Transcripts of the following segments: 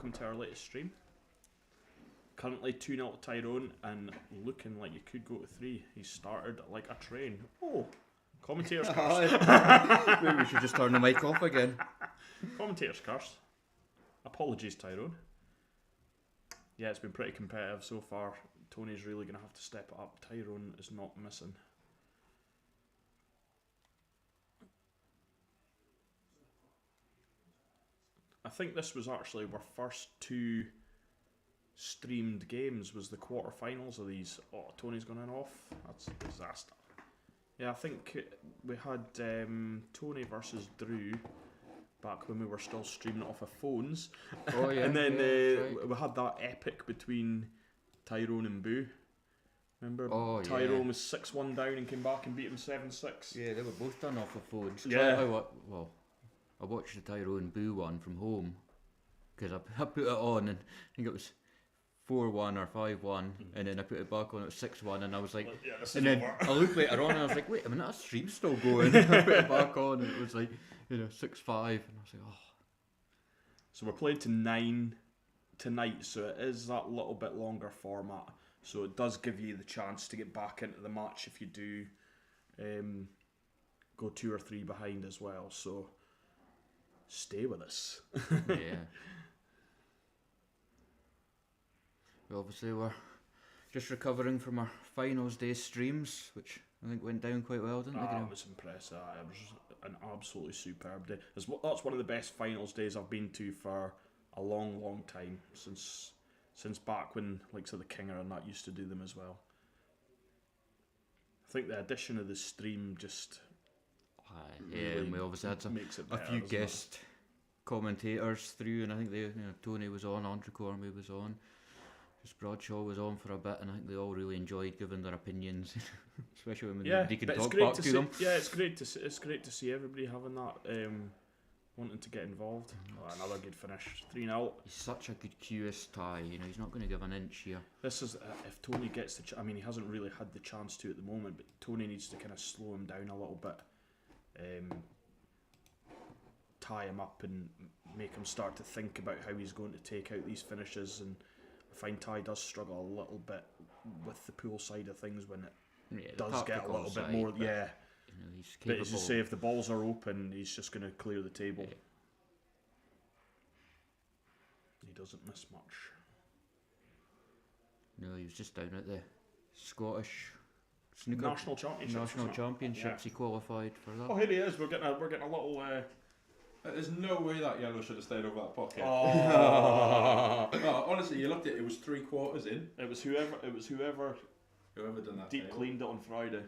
welcome to our latest stream. Currently 2-0 to Tyron and looking like you could go to 3. He started like a train. Oh, commentator's curse. Maybe we should just turn the mic off again. Commentator's curse. Apologies, Tyron. Yeah, it's been pretty competitive so far. Tony's really going to have to step it up. Tyron is not missing. I think this was actually our first 2 streamed games, was the quarterfinals of these. Oh, Tony's gone in off. That's a disaster. Yeah, I think we had Tony versus Drew back when we were still streaming off of phones. Oh yeah. And then right. we had that epic between Tyron and Boo. Remember? Oh, Tyron yeah. was 6-1 down and came back and beat him 7-6. Yeah, they were both done off of phones. Yeah. I watched the Tyron Boo one from home because I put it on and I think it was 4-1 or 5-1, and then I put it back on, it was 6-1, and I was like, Yeah, this and is then over. I looked later on and I was like, wait a minute, that stream's still going. I put it back on and it was like, 6-5, and I was like, oh. So we're playing to 9 tonight, so it is that little bit longer format. So it does give you the chance to get back into the match if you do go 2 or 3 behind as well. So stay with us. Yeah. Well, obviously we're just recovering from our finals day streams, which I think went down quite well, didn't they? It was impressive. It was an absolutely superb day. That's one of the best finals days I've been to for a long, long time, since back when like the Kinger and that used to do them as well. I think the addition of the stream just yeah, and we obviously had makes it a better, few doesn't it? guest commentators through, and I think Tony was on, Andrew Cormie was on, just Bradshaw was on for a bit, and I think they all really enjoyed giving their opinions, especially when they can talk back to them. Yeah, it's great to see everybody having that, wanting to get involved. Oh, another good finish, 3-0. He's such a good QS tie, he's not going to give an inch here. This is if Tony gets the. I mean, he hasn't really had the chance to at the moment, but Tony needs to kind of slow him down a little bit, tie him up and make him start to think about how he's going to take out these finishes. And I find Ty does struggle a little bit with the pool side of things when it does get a little bit more. Yeah. He's capable. But as you say, if the balls are open, he's just going to clear the table. Yeah. He doesn't miss much. No, he was just down at the Scottish snooker National Championships. He qualified for that. Oh, here he is. We're getting a little. There's no way that yellow should have stayed over that pocket. Oh. No, honestly, you looked at it was 3/4 in. It was whoever Whoever done that. deep table. cleaned it on Friday.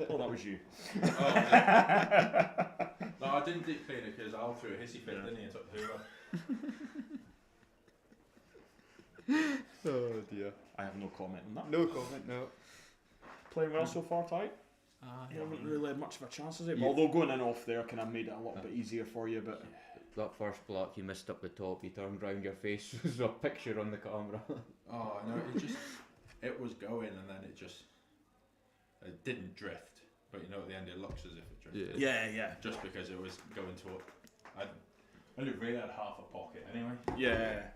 Oh, that was you. Oh, yeah. No, I didn't deep clean it because Al threw a hissy fit, didn't he? And took the Hoover. Oh dear. I have no comment on that. No comment, no. Playing well so far, Ty? You haven't really had much of a chance, has it? Yeah. Although going in off there kind of made it a little bit easier for you, but That first block, you missed up the top, you turned round, your face was a picture on the camera. Oh no, it was going and then it didn't drift. But at the end it looks as if it drifted. yeah. Just because it was going to I only really had half a pocket anyway. Yeah.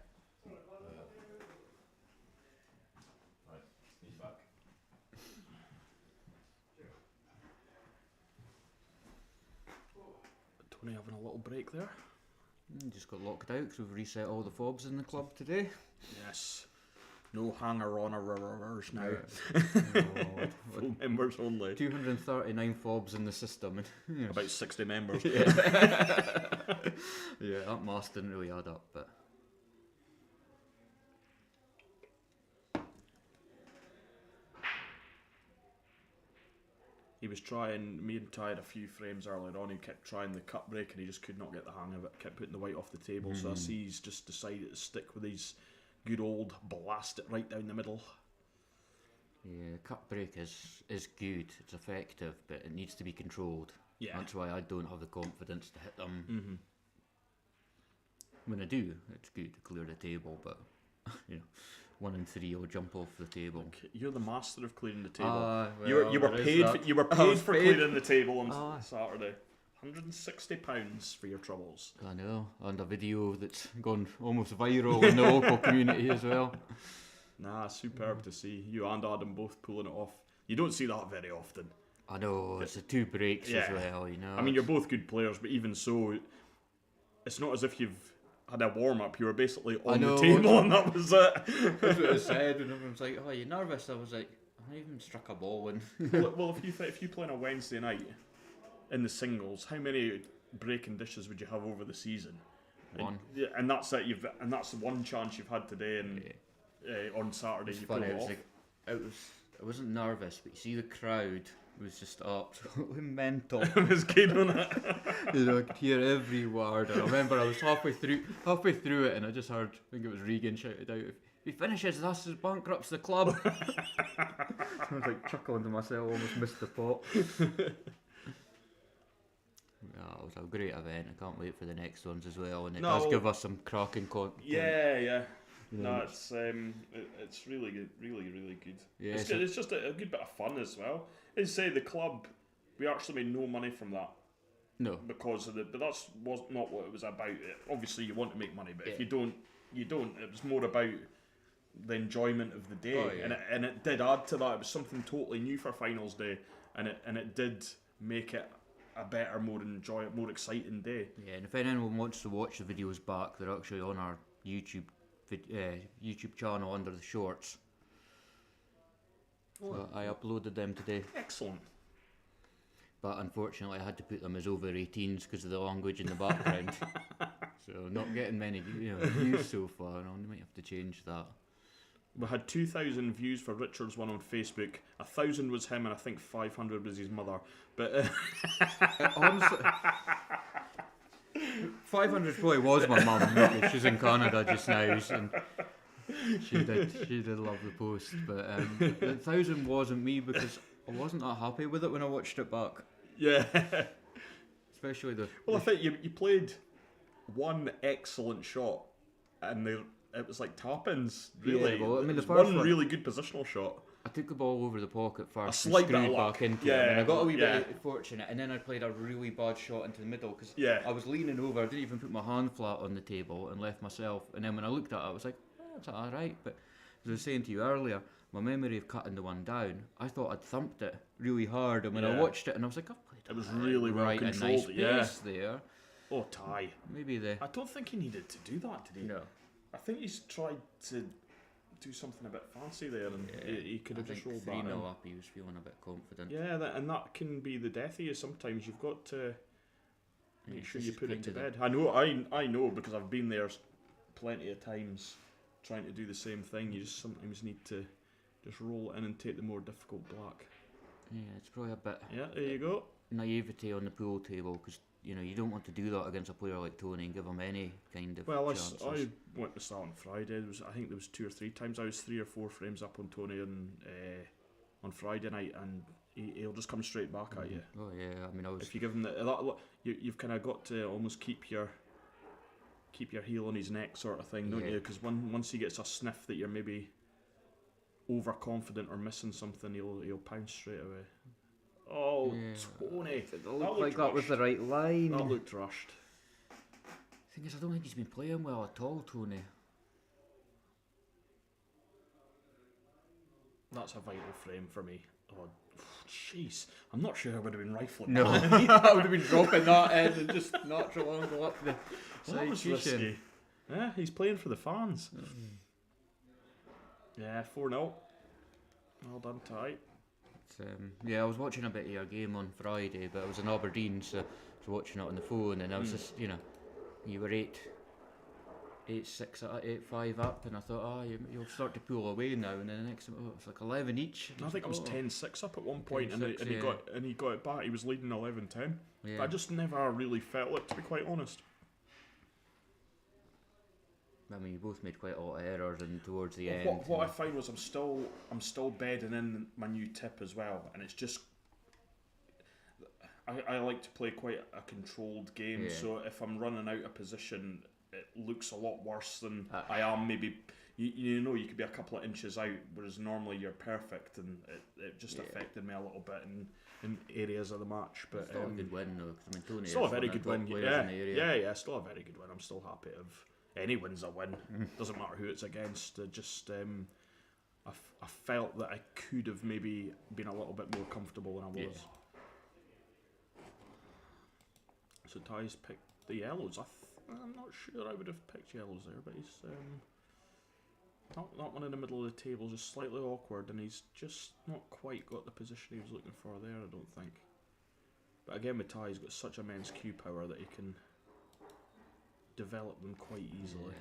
Right, he's back. Tony having a little break there. Just got locked out because we've reset all the fobs in the club today. Yes. No hanger-on-ers now. Full members only. 239 fobs in the system. About 60 members. Yeah, that math didn't really add up, but... He was trying, me and Ty had a few frames earlier on, he kept trying the cut break and he just could not get the hang of it, kept putting the white off the table, so I see he's just decided to stick with his good old blast it right down the middle. Yeah, cut break is good, it's effective, but it needs to be controlled. Yeah. That's why I don't have the confidence to hit them. When I do, it's good to clear the table, but 1 in 3 will jump off the table. You're the master of clearing the table. Well, you were paid. You were paid for paid. clearing the table on Saturday. £160 for your troubles. I know, and a video that's gone almost viral in the local community as well. Nah, superb to see you and Adam both pulling it off. You don't see that very often. I know, it's the 2 breaks as well, you know. I mean, you're both good players, but even so, it's not as if you've had a warm-up. You were basically on the table and that was it. That's what I said, and everyone's like, oh, are you nervous? I was like, I haven't even struck a ball. Well, if you play on a Wednesday night in the singles, how many breaking dishes would you have over the season? One. And that's it. And that's the one chance you've had today, and on Saturday you pulled it off. I wasn't nervous, but you see the crowd was just absolutely mental. It was keen on it. You know, I could hear every word. And I remember I was halfway through it, and I just heard, I think it was Regan shouted out, "If he finishes this, he bankrupts the club." I was like chuckling to myself, almost missed the pot. Yeah, it was a great event. I can't wait for the next ones as well, and it does give us some cracking content. Yeah. No, it's really good, really good. Yeah, it's just a good bit of fun as well. As say, the club, we actually made no money from that. No, because of but was not what it was about. Obviously, you want to make money, but if you don't. It was more about the enjoyment of the day, and it did add to that. It was something totally new for finals day, and it did make it a better, more exciting day. Yeah, and if anyone wants to watch the videos back, they're actually on our YouTube channel under the shorts. So I uploaded them today. Excellent. But unfortunately I had to put them as over 18s because of the language in the background. So not getting many views so far. I might have to change that. We had 2,000 views for Richard's one on Facebook. 1,000 was him, and I think 500 was his mother. But honestly, 500 probably was my mum. She's in Canada just now, and she did love the post. But 1,000 wasn't me because I wasn't that happy with it when I watched it back. Yeah. Especially the. Well, I think you played one excellent shot, and it was like tap-ins. Really, yeah, well, I mean, the first one really good positional shot. I took the ball over the pocket first, and screwed back into it, and I got a wee bit fortunate, and then I played a really bad shot into the middle because I was leaning over, I didn't even put my hand flat on the table and left myself, and then when I looked at it I was like, that's alright, but as I was saying to you earlier, my memory of cutting the one down, I thought I'd thumped it really hard, and when I watched it and I was like, I've played it. It was really well controlled, a nice pace there. Oh, Ty. I don't think he needed to do that, did he? No. I think he's tried to do something a bit fancy there, and he could have just rolled that in. 3-0 up, he was feeling a bit confident. Yeah, and that can be the death of you. Sometimes you've got to make sure you put it to bed. I know because I've been there plenty of times trying to do the same thing. You just sometimes need to just roll it in and take the more difficult black. Yeah, it's probably a bit. Yeah, there you go. Naivety on the pool table because you don't want to do that against a player like Tony and give him any kind of chances. I went to start on Friday. I think there was 2 or 3 times I was 3 or 4 frames up on Tony on Friday night, and he'll just come straight back at you. Oh yeah, I mean if you give him you've kind of got to almost keep your heel on his neck sort of thing, don't you? Because once he gets a sniff that you're maybe overconfident or missing something, he'll pounce straight away. Oh, Tony! It looked like that was the right line. That looked rushed. Thing is, I don't think he's been playing well at all, Tony. That's a vital frame for me. Oh, jeez. I'm not sure I would have been rifling. No, I would have been dropping that in and just natural angle up the side. That was risky. Yeah, he's playing for the fans. Yeah, 4-0. Well done, Ty. I was watching a bit of your game on Friday, but I was in Aberdeen, so I was watching it on the phone, and I was just, you were 8-6, 8-5 up, and I thought, you'll start to pull away now, and then the next, it's like 11 each. I think it was 10-6 up at one point, and he got it back. He was leading 11-10. Yeah. I just never really felt it, to be quite honest. I mean, you both made quite a lot of errors, and towards the end. What I find was I'm still bedding in my new tip as well, and it's just I like to play quite a controlled game. So if I'm running out of position, it looks a lot worse than I am maybe you know you could be a couple of inches out, whereas normally you're perfect, and it just affected me a little bit in areas of the match. But still a good win though, because Tony still a very good win. Yeah, still a very good win. I'm still happy of any win's a win. Doesn't matter who it's against. I felt that I could have maybe been a little bit more comfortable than I was. So Ty's picked the yellows. I'm not sure I would have picked yellows there, but he's that one in the middle of the table is just slightly awkward, and he's just not quite got the position he was looking for there, I don't think. But again, with Ty, he's got such immense cue power that he can develop them quite easily.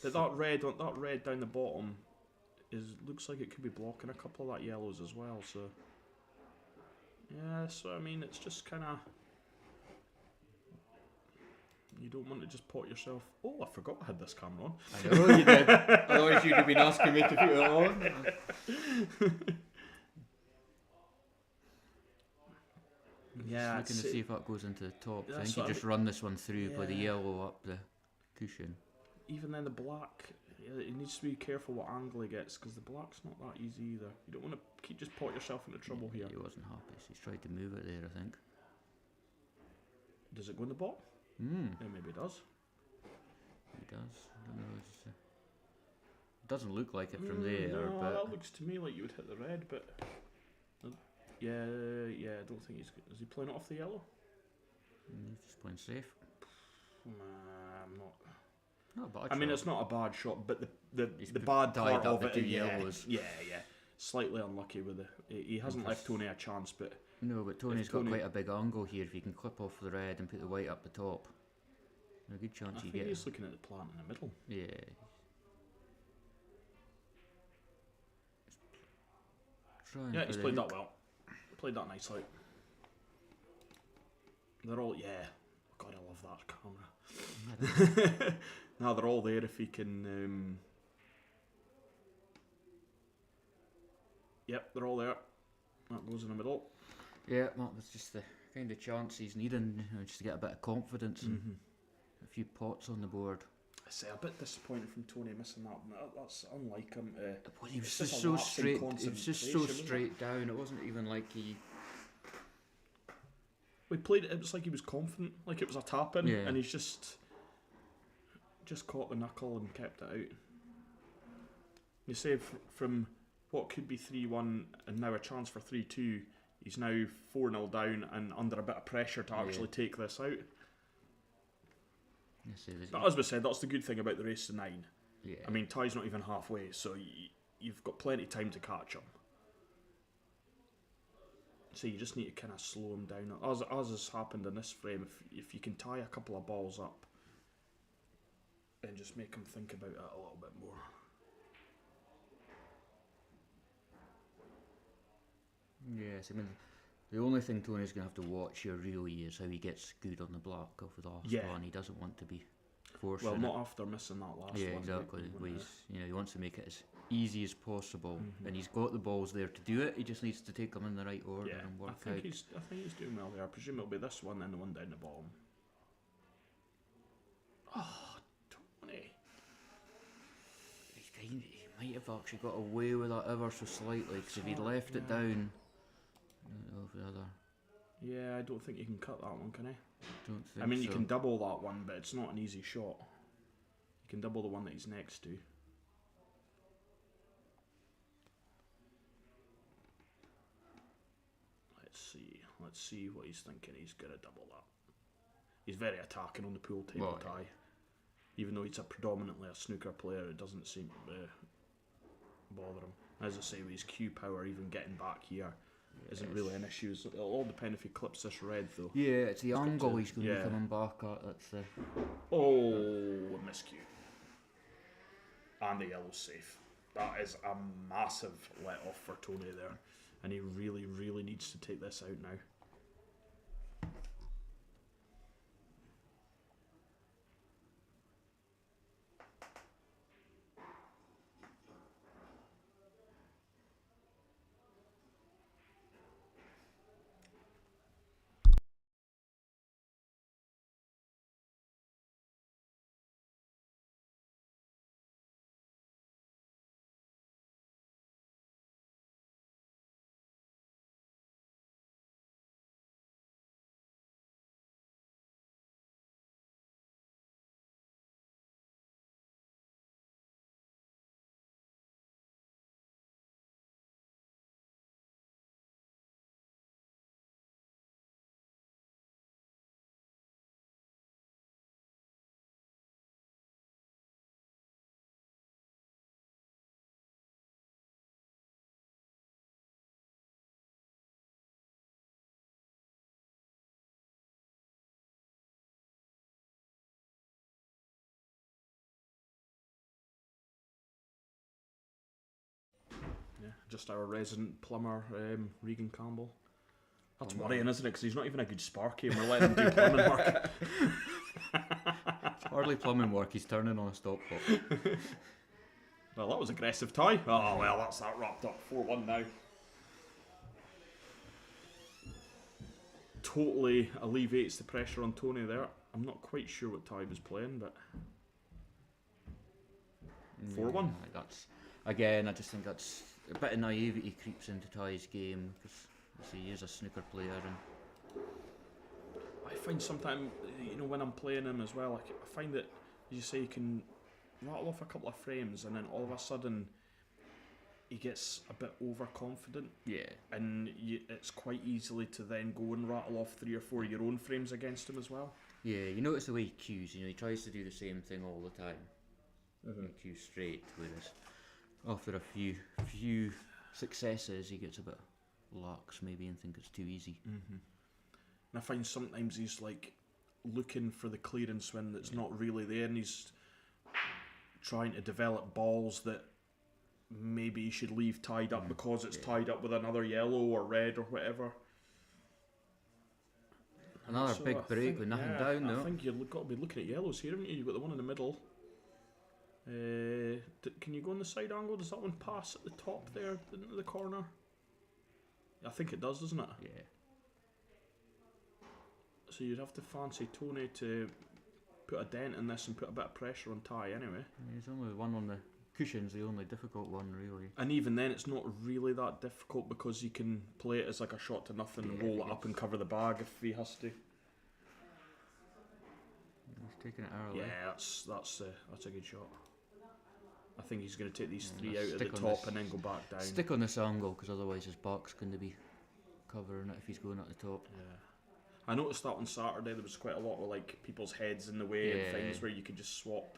Yeah. That red down the bottom looks like it could be blocking a couple of that yellows as well. So yeah, so I mean, it's just kind of. You don't want to just pot yourself. Oh, I forgot I had this camera on. I know you did. Otherwise, you'd have been asking me to put it on. Yeah, just looking to see if that goes into the top. I think you just run this one through by the yellow up the cushion. Even then, the black, he needs to be careful what angle he gets, because the black's not that easy either. You don't want to just pot yourself into trouble here. He wasn't happy, so he's tried to move it there, I think. Does it go in the bottom? Yeah, maybe it does. He does. I don't know. It doesn't look like it from there. No, but that looks to me like you would hit the red, but yeah. I don't think he's. Is he playing it off the yellow? He's just playing safe. I'm not. Not a bad shot. I mean, it's not a bad shot, but the bad part of it. Yellows. Yeah. Slightly unlucky with it. He hasn't left Tony a chance, but. No, but Tony's got quite a big angle here. If you can clip off the red and put the white up the top, a good chance you get. I think he's looking at the plant in the middle. Yeah. Yeah, he's played that well. Played that nicely. They're all, God, I love that camera. Now they're all there if he can. Yep, they're all there. That goes in the middle. Yeah, that was just the kind of chance he's needing, just to get a bit of confidence and a few pots on the board. I say a bit disappointed from Tony missing that. That's unlike him. He was just so straight. It was just so straight down. It wasn't even like he. We played it. It was like he was confident, like it was a tap in, and he's just caught the knuckle and kept it out. You say from what could be 3-1 and now a chance for 3-2. He's now 4-0 down and under a bit of pressure to actually take this out. But as we said, that's the good thing about the race to 9. Yeah. I mean, Ty's not even halfway, so you've got plenty of time to catch him. So you just need to kind of slow him down. As has happened in this frame, if you can tie a couple of balls up and just make him think about it a little bit more. Yes, I mean, the only thing Tony's going to have to watch here really is how he gets good on the block off the last one. He doesn't want to be forcing it. Well, not after missing that last one. Yeah, exactly. He wants to make it as easy as possible, and he's got the balls there to do it. He just needs to take them in the right order and work out. I think he's doing well there. I presume it'll be this one and the one down the bottom. Oh, Tony. He might have actually got away with that ever so slightly, because if he'd left it down... Yeah, I don't think you can cut that one, can I? Don't think I mean, you can double that one, but it's not an easy shot. You can double the one that he's next to. Let's see what he's thinking. He's going to double that. He's very attacking on the pool table, Ty. Even though he's predominantly a snooker player, it doesn't seem to bother him. As I say, with his cue power, even getting back here isn't really an issue. It'll all depend if he clips this red, though. Yeah, it's the angle he's going to be coming back at. That's the... Oh, a miscue. And the yellow's safe. That is a massive let-off for Tony there. And he really, really needs to take this out now. just our resident plumber, Regan Campbell. That's worrying, isn't it? Because he's not even a good sparky, and we're letting him do plumbing work. It's hardly plumbing work. He's turning on a stopcock. Well, that was aggressive, Ty. Oh well, that's that wrapped up 4-1 now. Totally alleviates the pressure on Tony there. I'm not quite sure what Ty was playing, but 4-1. Yeah, that's again. I just think that's a bit of naivety creeps into Ty's game because he is a snooker player, and I find sometimes, when I'm playing him as well, I find that, as you say, you can rattle off a couple of frames, and then all of a sudden he gets a bit overconfident. Yeah. And it's quite easily to then go and rattle off 3 or 4 of your own frames against him as well. Yeah, you notice the way he cues. He tries to do the same thing all the time. He cues straight, whereas after a few successes, he gets a bit lax maybe and think it's too easy. And I find sometimes he's like looking for the clearance when it's not really there, and he's trying to develop balls that maybe he should leave tied up because it's tied up with another yellow or red or whatever. Another big break with nothing down though. I think you've got to be looking at yellows here, haven't you? You've got the one in the middle. Can you go on the side angle? Does that one pass at the top there into the corner? I think it does, doesn't it? Yeah. So you'd have to fancy Tony to put a dent in this and put a bit of pressure on Ty anyway. He's only the one on the cushion's the only difficult one really. And even then it's not really that difficult because you can play it as like a shot to nothing and roll it up and cover the bag if he has to. He's taking it early. Yeah, that's a good shot. I think he's going to take these 3 out at the top and then go back down. Stick on this angle because otherwise his back's going to be covering it if he's going at the top. Yeah. I noticed that on Saturday there was quite a lot of like people's heads in the way and things where you could just swap.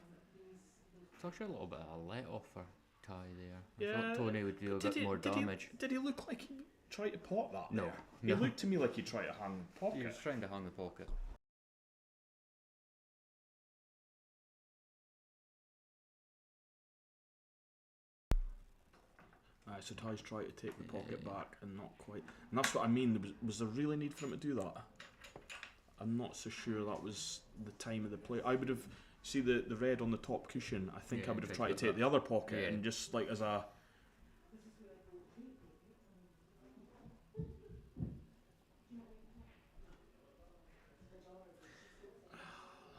It's actually a little bit of a let off for Ty there. Yeah. I thought Tony would do a bit more damage. Did he look like he tried to pot that? No. There? He looked to me like he tried to hang the pocket. He was trying to hang the pocket. So Ty's tried to take the pocket back and not quite. And that's what I mean. Was there really need for him to do that? I'm not so sure that was the time of the play. I would have, see the red on the top cushion, I think I would have tried to take the other pocket and just like as a...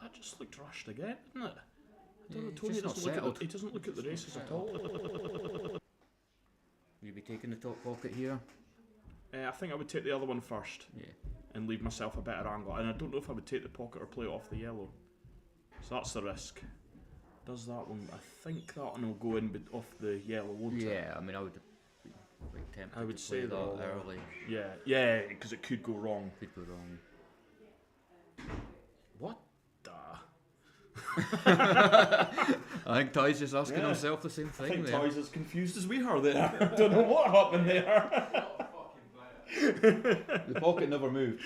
That just looked rushed again, didn't it? I don't know, Tony doesn't look at the races at all. You'd be taking the top pocket here? I think I would take the other one first. Yeah. And leave myself a better angle. And I don't know if I would take the pocket or play it off the yellow. So that's the risk. Does that one? I think that one will go in off the yellow, won't it? Yeah, I mean, I would be like tempted I would to say play that early. Yeah, because it could go wrong. Could go wrong. What the? I think Ty's just asking himself the same thing. I think there. Ty's as confused as we are there. I don't know what happened there. The pocket never moved.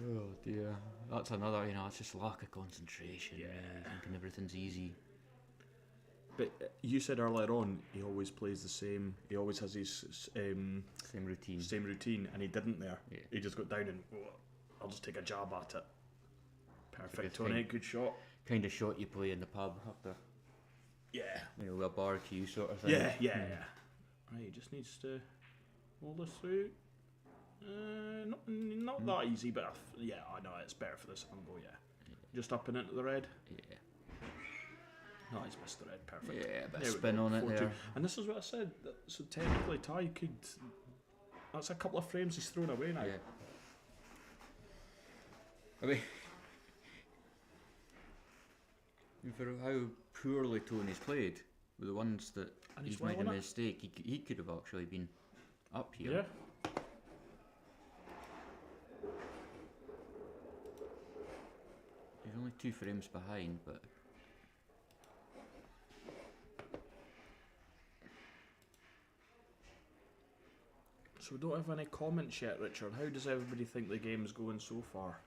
Oh dear. That's another, it's just lack of concentration. Yeah. Thinking everything's easy. But you said earlier on, he always plays the same. He always has his same routine. And he didn't there. Yeah. He just got down and I'll just take a jab at it. Perfect, Tony. Good shot. Kind of shot you play in the pub after. Yeah. With a bar cue sort of thing. Yeah. Right, he just needs to roll this through. Not that easy, but I know it's better for this angle. Yeah. Just up and into the red. Yeah. No, he's missed the red. Perfect. Yeah, a bit of spin on it there. And this is what I said. So technically, Ty could. That's a couple of frames he's thrown away now. Yeah. I mean, for how poorly Tony's played, with the ones that he's made a mistake, he could have actually been up here. Yeah. He's only 2 frames behind, but So we don't have any comments yet, Richard. How does everybody think the game's going so far?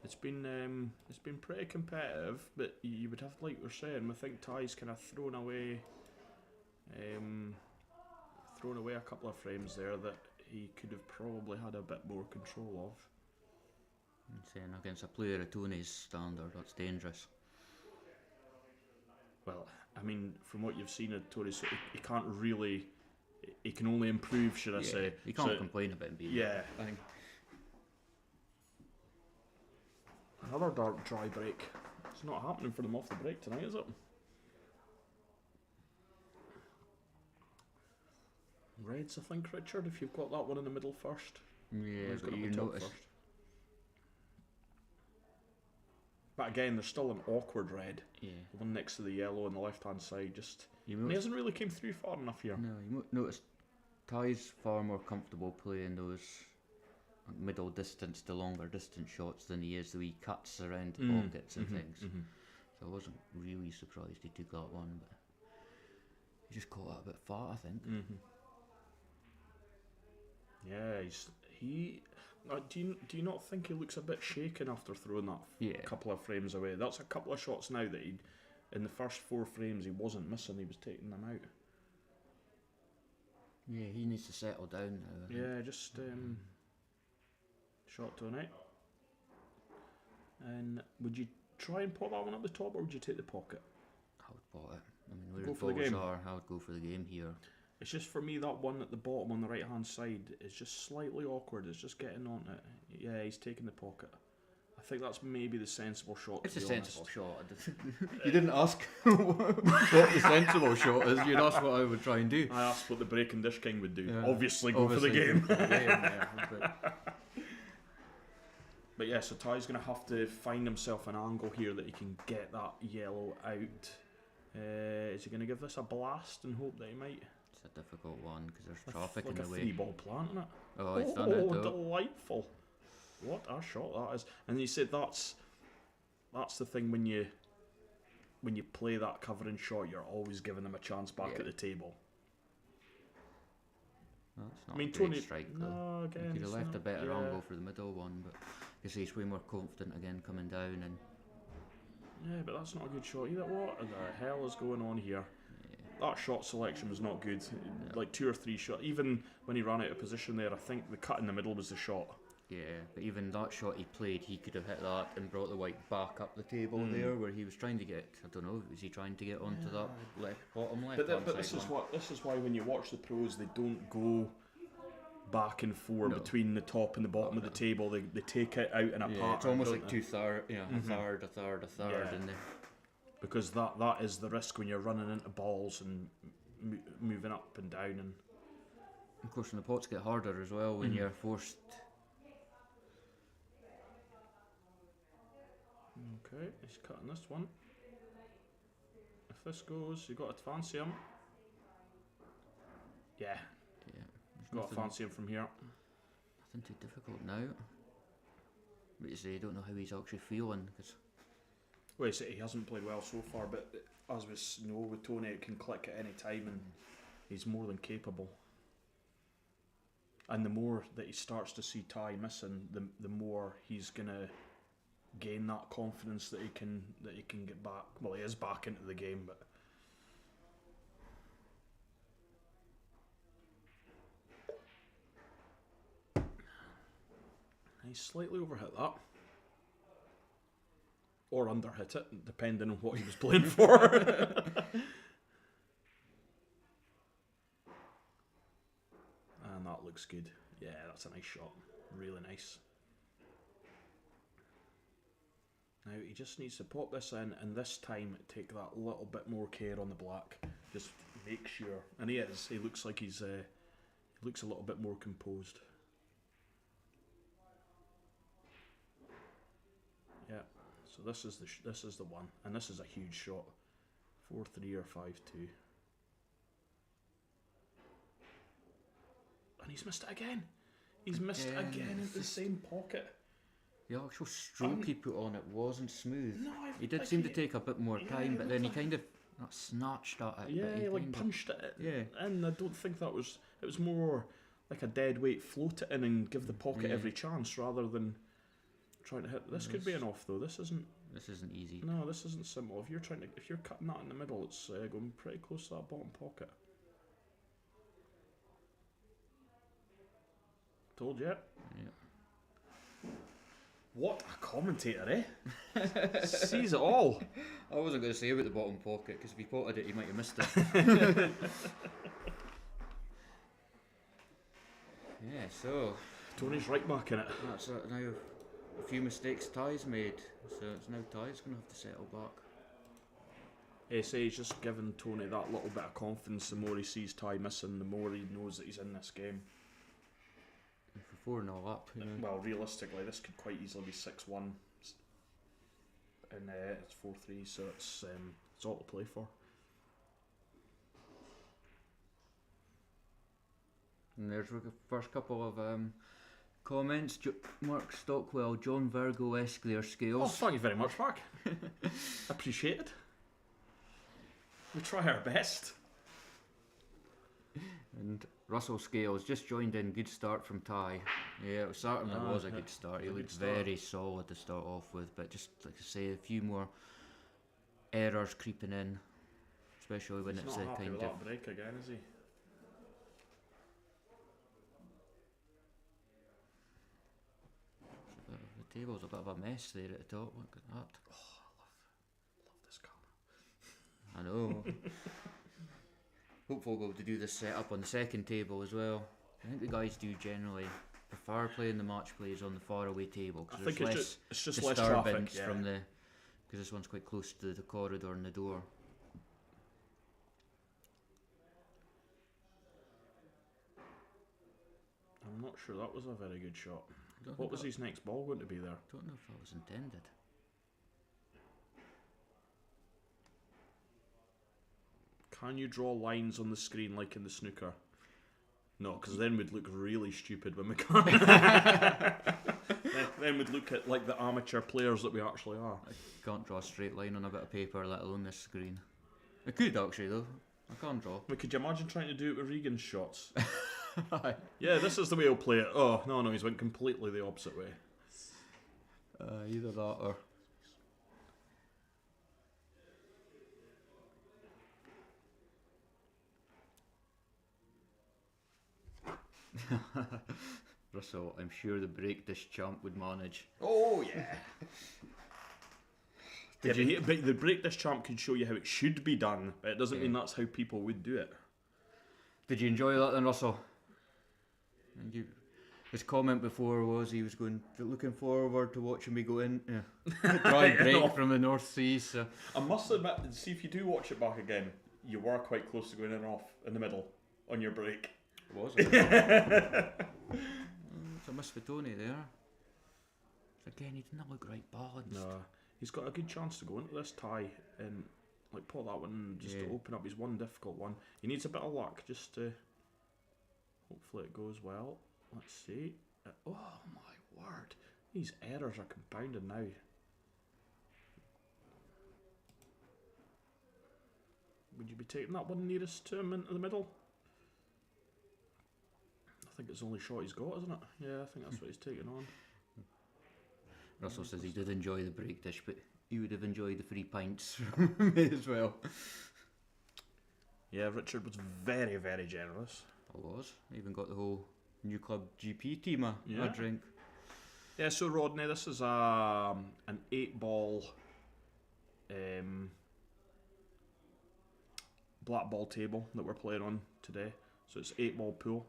It's been pretty competitive, but you would have, like we're saying, I think Ty's kind of thrown away Thrown away a couple of frames there that he could have probably had a bit more control of. I'm saying against a player of Tony's standard, that's dangerous. Well, I mean, from what you've seen of Tony, he can't really. He can only improve, should I say? You can't complain about him being. Yeah. I think. Another dark dry break. It's not happening for them off the break tonight, is it? Reds, I think, Richard, if you've got that one in the middle first. Yeah, but you notice. First. But again, there's still an awkward red. Yeah. The one next to the yellow on the left-hand side, just... He hasn't really came through far enough here. No, you notice Ty's far more comfortable playing those middle distance to longer distance shots than he is the wee cuts around the pockets and things. So I wasn't really surprised he took that one, but he just caught that a bit far, I think. Yeah, he. Do you not think he looks a bit shaken after throwing that couple of frames away? That's a couple of shots now that he, in the first 4 frames, he wasn't missing. He was taking them out. Yeah, he needs to settle down now. Yeah, just shot to an eight. And would you try and put that one up the top, or would you take the pocket? I would put it. I mean, where Go the for the balls game. are, I would go for the game here. It's just for me that one at the bottom on the right hand side is just slightly awkward. It's just getting on it. Yeah, he's taking the pocket. I think that's maybe the sensible shot. It's a sensible shot. You didn't ask what the sensible shot is. You'd ask what I would try and do. I asked what the break and dish king would do. Yeah. Obviously, go for the game. Yeah, But yeah, so Ty's going to have to find himself an angle here that he can get that yellow out. Is he going to give this a blast and hope that he might? It's a difficult one because there's traffic in the way. Like a 3-ball plant, isn't it? Oh, he's done it though. Delightful. What a shot that is. And you said that's the thing when you play that covering shot, you're always giving them a chance back at the table. That's not a great strike though. No, again, he could have left a better yeah. angle for the middle one, but I guess he's way more confident again coming down and. Yeah, but that's not a good shot either. What the hell is going on here? That shot selection was not good. No. Like 2 or 3 shots. Even when he ran out of position there, I think the cut in the middle was the shot. Yeah, but even that shot he played, he could have hit that and brought the white back up the table there, where he was trying to get. I don't know, was he trying to get onto that bottom left? But this is why when you watch the pros, they don't go back and forth between the top and the bottom of the table. They take it out in a pattern. It's almost like 2 thirds, a third, and because that is the risk when you're running into balls and moving up and down. And of course, when the pots get harder as well, when you're forced. Okay, he's cutting this one. If this goes, you got to fancy him. Yeah. You've got to fancy him from here. Nothing too difficult now. But you say you don't know how he's actually feeling because. Well, he hasn't played well so far, but as we know with Tony, it can click at any time, and he's more than capable. And the more that he starts to see Ty missing, the more he's gonna gain that confidence that he can get back. Well, he is back into the game, but. He slightly overhit that. Or underhit it, depending on what he was playing for. And that looks good. Yeah, that's a nice shot. Really nice. Now he just needs to pop this in, and this time take that little bit more care on the black. Just make sure. And he is. He looks like he looks a little bit more composed. Yeah. So this is the one, and this is a huge shot. 4-3 or 5-2. And he's missed it again. He's missed it again in the same pocket. The actual stroke he put on it wasn't smooth. No, he did seem to take a bit more time, but then he kind of snatched at it. Yeah, he like punched it. Yeah, and I don't think that was. It was more like a dead weight, float it in and give the pocket every chance rather than trying to hit. This could be an off though. This isn't easy. No, this isn't simple. If you're cutting that in the middle, it's going pretty close to that bottom pocket. Told you. Yeah. What a commentator, eh? Sees it all. I wasn't going to say about the bottom pocket, because if he potted it, he might have missed it. Yeah, so... Tony's right back in it. That's it. Now, a few mistakes Ty's made, so it's now Ty's going to have to settle back. He's just giving Tony that little bit of confidence. The more he sees Ty missing, the more he knows that he's in this game. For 4-0 up, you know. Well, realistically, this could quite easily be 6-1. And it's 4-3, so it's all to play for. And there's the first couple of comments. Mark Stockwell, John Virgo-esque there, Scales. Oh, thank you very much, Mark. Appreciate it. We try our best. And Russell Scales just joined in. Good start from Ty. Yeah, it certainly was a good start. He looked very solid to start off with, but just like I say, a few more errors creeping in, especially when it's not happy kind with of that break again, is he? The table's a bit of a mess there at the top. Look at that. Oh, I love this camera. I know. Hopefully we'll be able to do this setup on the second table as well. I think the guys do generally prefer playing the match plays on the far away table, because there's it's just less less traffic from the, because this one's quite close to the corridor and the door. I'm not sure that was a very good shot. What was his next ball going to be there? Don't know if that was intended. Can you draw lines on the screen like in the snooker? No, because then we'd look really stupid when we can't. then we'd look at like the amateur players that we actually are. I can't draw a straight line on a bit of paper, let alone this screen. I could actually though. I can't draw. But could you imagine trying to do it with Regan's shots? Yeah, this is the way he'll play it. Oh, no, he's went completely the opposite way. Either that or... Russell, I'm sure the break dish champ would manage. Oh, yeah. But the break dish champ can show you how it should be done, but it doesn't mean that's how people would do it. Did you enjoy that then, Russell? His comment before was he was looking forward to watching me go in. Yeah. Dry break from the North Sea. So. I must admit, see if you do watch it back again, you were quite close to going in off in the middle on your break. Was it? It's a miss for Tony there. Again, he didn't look right balanced. No, he's got a good chance to go into this tie and like pull that one just to open up his one difficult one. He needs a bit of luck just to. Hopefully it goes well. Let's see. Oh my word! These errors are compounding now. Would you be taking that one nearest to him into the middle? I think it's the only shot he's got, isn't it? Yeah, I think that's what he's taking on. Russell says he did enjoy the break dish, but he would have enjoyed the 3 pints from me as well. Yeah, Richard was very, very generous. I was. I even got the whole new club GP team a drink. Yeah, so Rodney, this is an 8-ball black ball table that we're playing on today. So it's 8-ball pool.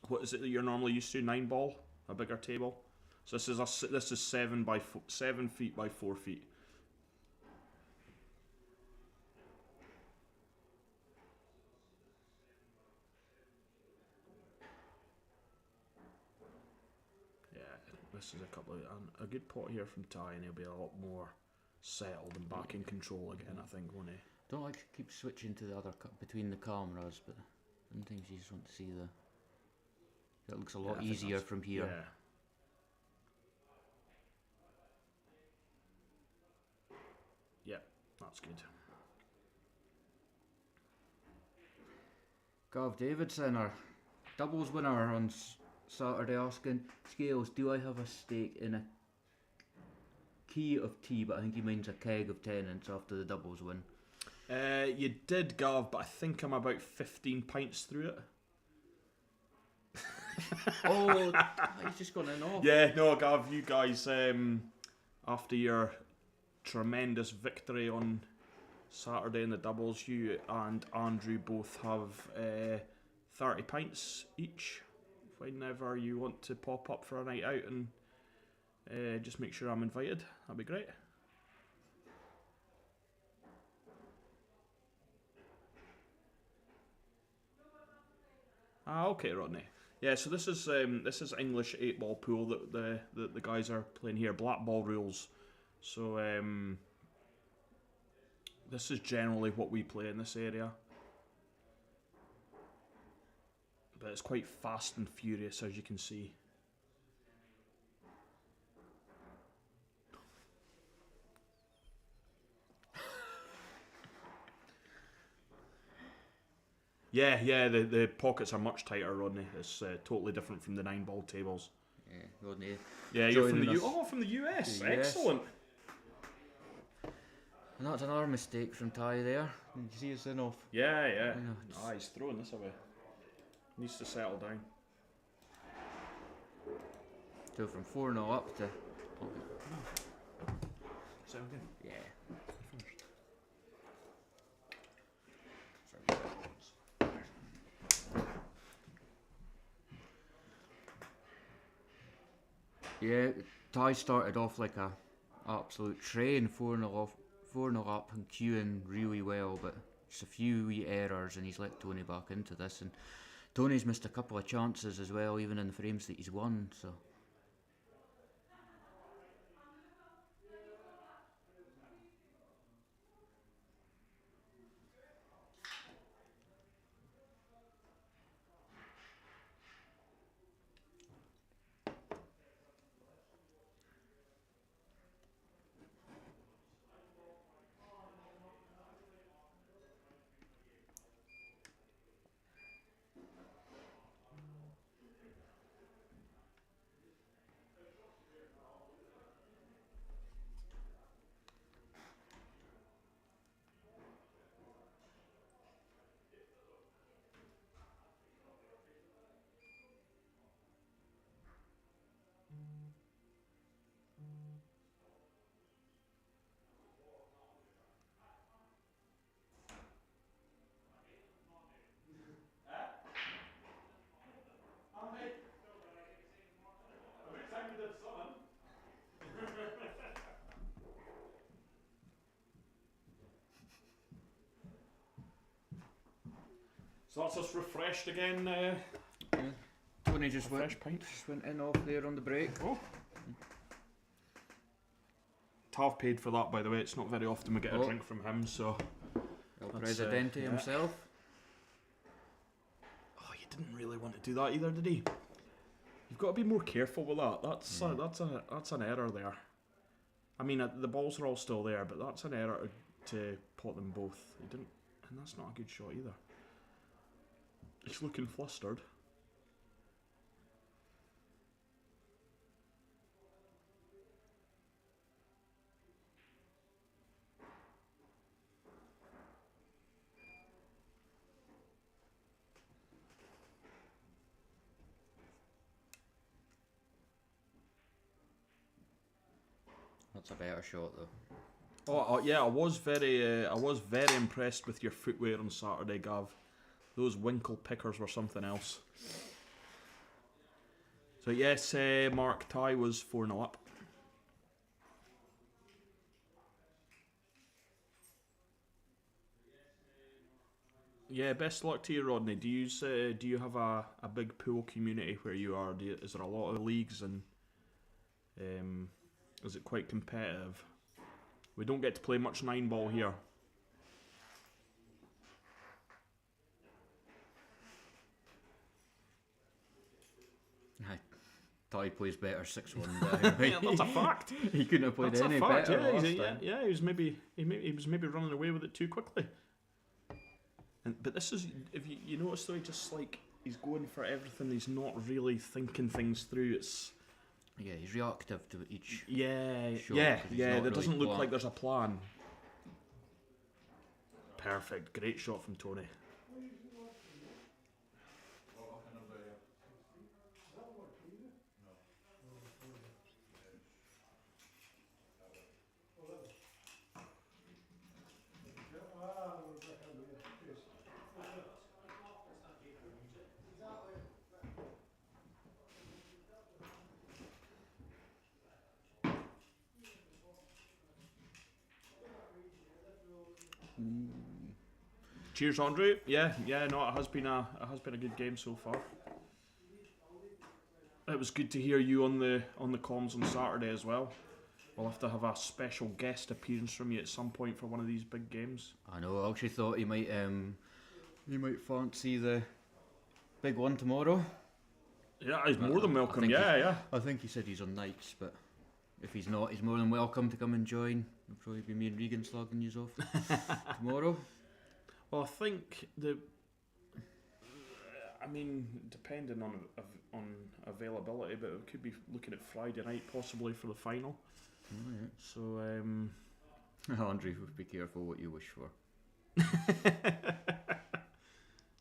What is it that you're normally used to? 9-ball, a bigger table. So this is 7 feet by 4 feet. Yeah, this is a good pot here from Ty, and he'll be a lot more settled and back in control again, I think, won't he? Don't like to keep switching to the other between the cameras, but sometimes you just want to see the. It looks a lot easier from here. Yeah. Yeah, that's good. Gav Davidson, our doubles winner on Saturday, asking, Scales, do I have a stake in a key of tea? But I think he means a keg of Tennent's after the doubles win. You did, Gav, but I think I'm about 15 pints through it. Oh, he's just gone in off. Yeah, no, Gav, you guys, after your tremendous victory on Saturday in the doubles, you and Andrew both have 30 pints each. Whenever you want to pop up for a night out and just make sure I'm invited, that'd be great. Okay, Rodney. Yeah, so this is English 8-ball pool that the guys are playing here. Black ball rules. So this is generally what we play in this area. But it's quite fast and furious, as you can see. Yeah, the pockets are much tighter, Rodney. It's totally different from the 9-ball tables. Yeah, Rodney. Yeah, you're from the from the US. Excellent. And that's another mistake from Ty there. Did you see his in off? Yeah. He's throwing this away. Needs to settle down. So from 4-0 up to... Settle again? Yeah. Yeah, Ty started off like a absolute train, 4-0 up and queuing really well, but just a few wee errors and he's let Tony back into this. And Tony's missed a couple of chances as well, even in the frames that he's won, so... So that's us refreshed again. Yeah. Tony just went in off there on the break. Oh. Tav paid for that, by the way. It's not very often we get a drink from him, so... El Presidente himself. Oh, he didn't really want to do that either, did he? You've got to be more careful with that. That's an error there. I mean, the balls are all still there, but that's an error to pot them both. He didn't, and that's not a good shot either. He's looking flustered. That's a better shot though. Oh yeah, I was very impressed with your footwear on Saturday, Gav. Those winkle pickers were something else. So yes, Mark, Ty was 4-0 up. Yeah, best luck to you, Rodney. Do you have a big pool community where you are? Is there a lot of leagues and is it quite competitive? We don't get to play much 9-ball here. Ty plays better 6-1. Yeah, that's a fact. He couldn't have played any better. Yeah, he was maybe running away with it too quickly. But this is, if you notice though, just like he's going for everything. He's not really thinking things through. It's he's reactive to each. Shot, there really doesn't look like there's a plan. Perfect, great shot from Tony. Cheers, Andre. Yeah, no, it has been a good game so far. It was good to hear you on the comms on Saturday as well. We'll have to have a special guest appearance from you at some point for one of these big games. I know. I actually thought you might fancy the big one tomorrow. Yeah, he's more than welcome. Yeah. I think he said he's on nights, but if he's not, he's more than welcome to come and join. It'll probably be me and Regan slogging you off tomorrow. Well, I think depending on availability, but we could be looking at Friday night possibly for the final. Oh, yeah. So, Andre, be careful what you wish for.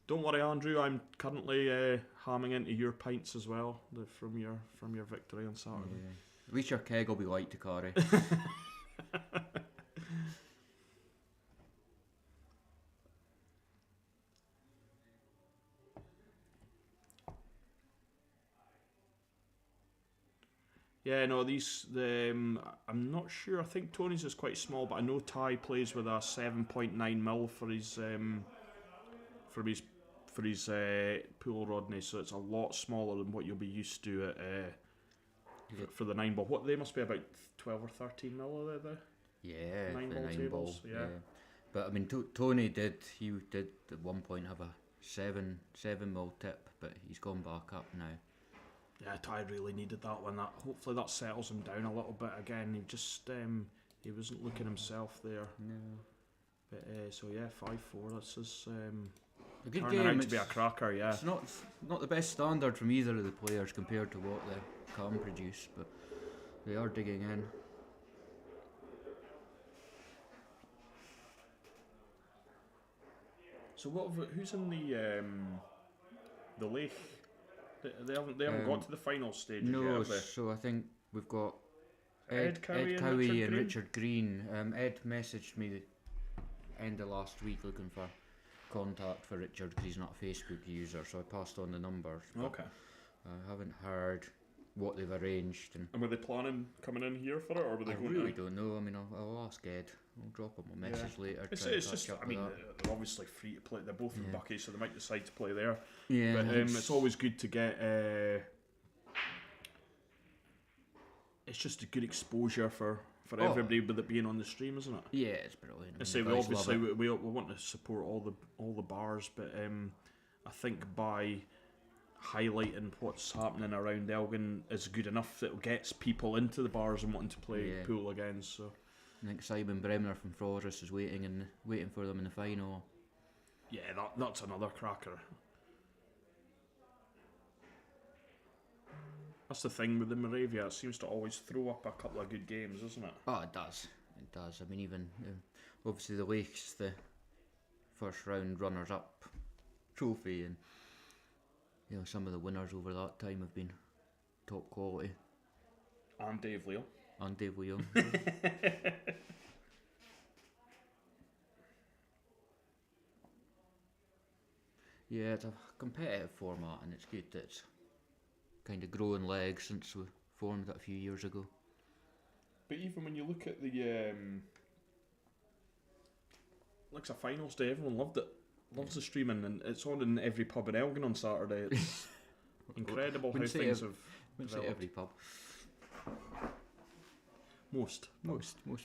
Don't worry, Andrew. I'm currently hamming into your pints as well from your victory on Saturday. Yeah. At least your keg will be light to carry. Yeah, no, I'm not sure. I think Tony's is quite small, but I know Ty plays with a 7.9mm for his pool Rodney, so it's a lot smaller than what you'll be used to at for the 9-ball. What, they must be about 12 or 13mm, are they? Yeah, 9-ball tables. Yeah. But I mean, Tony did at one point have a 7mm tip, but he's gone back up now. Yeah, Ty really needed that one. Hopefully that settles him down a little bit again. He just he wasn't looking himself there. No. But so yeah, 5-4. This is a good turning game. out to be a cracker. Yeah. It's not the best standard from either of the players compared to what they can produce, but they are digging in. So who's in the lake? They haven't got to the final stage yet, have they? So I think we've got Ed Cowie and Richard Green. Ed messaged me the end of last week looking for contact for Richard because he's not a Facebook user, so I passed on the numbers. Okay. I haven't heard what they've arranged. And were they planning coming in here for it, or were they going? I really don't know. I mean, I'll ask Ed. I'll drop him a message later. It's just, I mean, they're obviously free to play. They're both in Bucky, so they might decide to play there. Yeah, but it's always good to get. It's just a good exposure for everybody with it being on the stream, isn't it? Yeah, it's brilliant. I say we want to support all the bars, but I think by highlighting what's happening around Elgin is good enough that it gets people into the bars and wanting to play pool again. So I think Simon Bremner from Forest is waiting for them in the final. Yeah, that's another cracker. That's the thing with the Moravia, it seems to always throw up a couple of good games, doesn't it? Oh, it does. I mean, even obviously the Lakes, the first round runners-up trophy, and some of the winners over that time have been top quality. And Dave Leal. Yeah, it's a competitive format, and it's good that it's kind of growing legs since we formed it a few years ago. But even when you look at the like a finals day, everyone loved it. Loves the streaming, and it's on in every pub in Elgin on Saturday. It's incredible how things have developed. Every pub. Most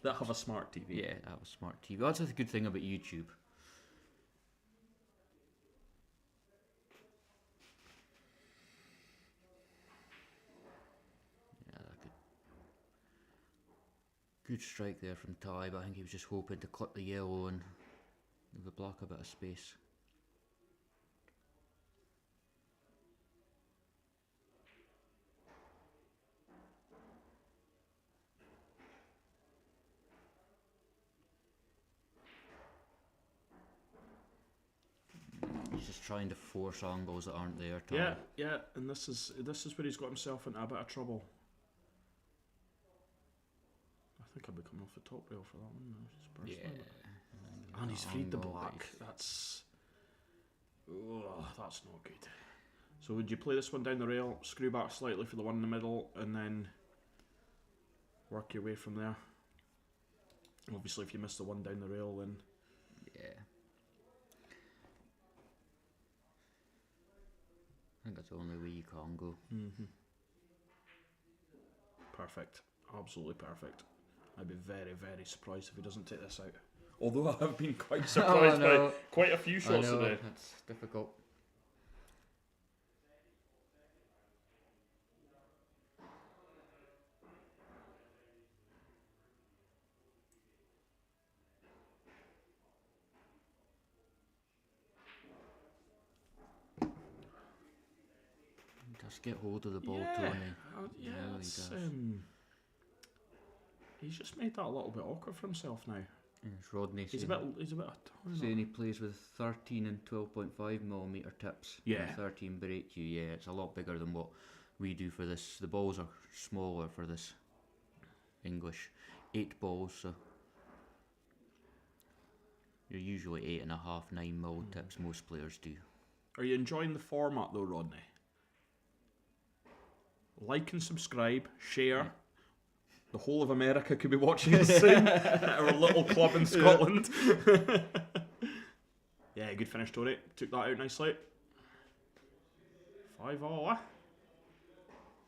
that have a smart TV. Yeah, that have a smart TV. That's the good thing about YouTube. Good strike there from Ty, but I think he was just hoping to clip the yellow and give the black a bit of space. He's just trying to force angles that aren't there, Ty. Yeah, and this is where he's got himself into a bit of trouble. I think I'll be coming off the top rail for that one. And he's freed the black. That's not good. So would you play this one down the rail, screw back slightly for the one in the middle, and then work your way from there? Obviously, if you miss the one down the rail, then I think that's the only way you can go. Perfect. Absolutely perfect. I'd be very, very surprised if he doesn't take this out. Although I have been quite surprised by quite a few shots today. That's difficult. Just get hold of the ball, Tony. He's just made that a little bit awkward for himself now. It's Rodney. He's a bit. Saying he plays with 13 and 12.5mm tips. Yeah. 13 break you. Yeah, it's a lot bigger than what we do for this. The balls are smaller for this English. 8 balls, so you're usually 8.5, 9mm tips. Most players do. Are you enjoying the format though, Rodney? Like and subscribe, share. Yeah. The whole of America could be watching us soon. Our little club in Scotland. Yeah, good finish, Tory. Took that out nicely. 5-all.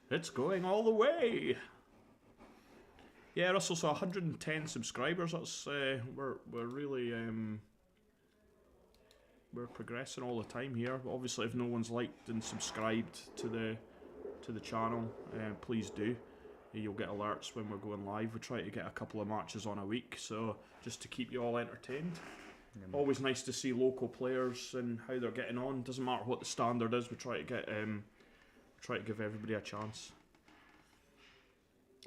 It's going all the way. Yeah, Russell, so 110 subscribers. That's we're really we're progressing all the time here. Obviously, if no one's liked and subscribed to the channel, please do. You'll get alerts when we're going live. We try to get a couple of matches on a week, so just to keep you all entertained. Always nice to see local players and how they're getting on. Doesn't matter what the standard is. We try to get try to give everybody a chance.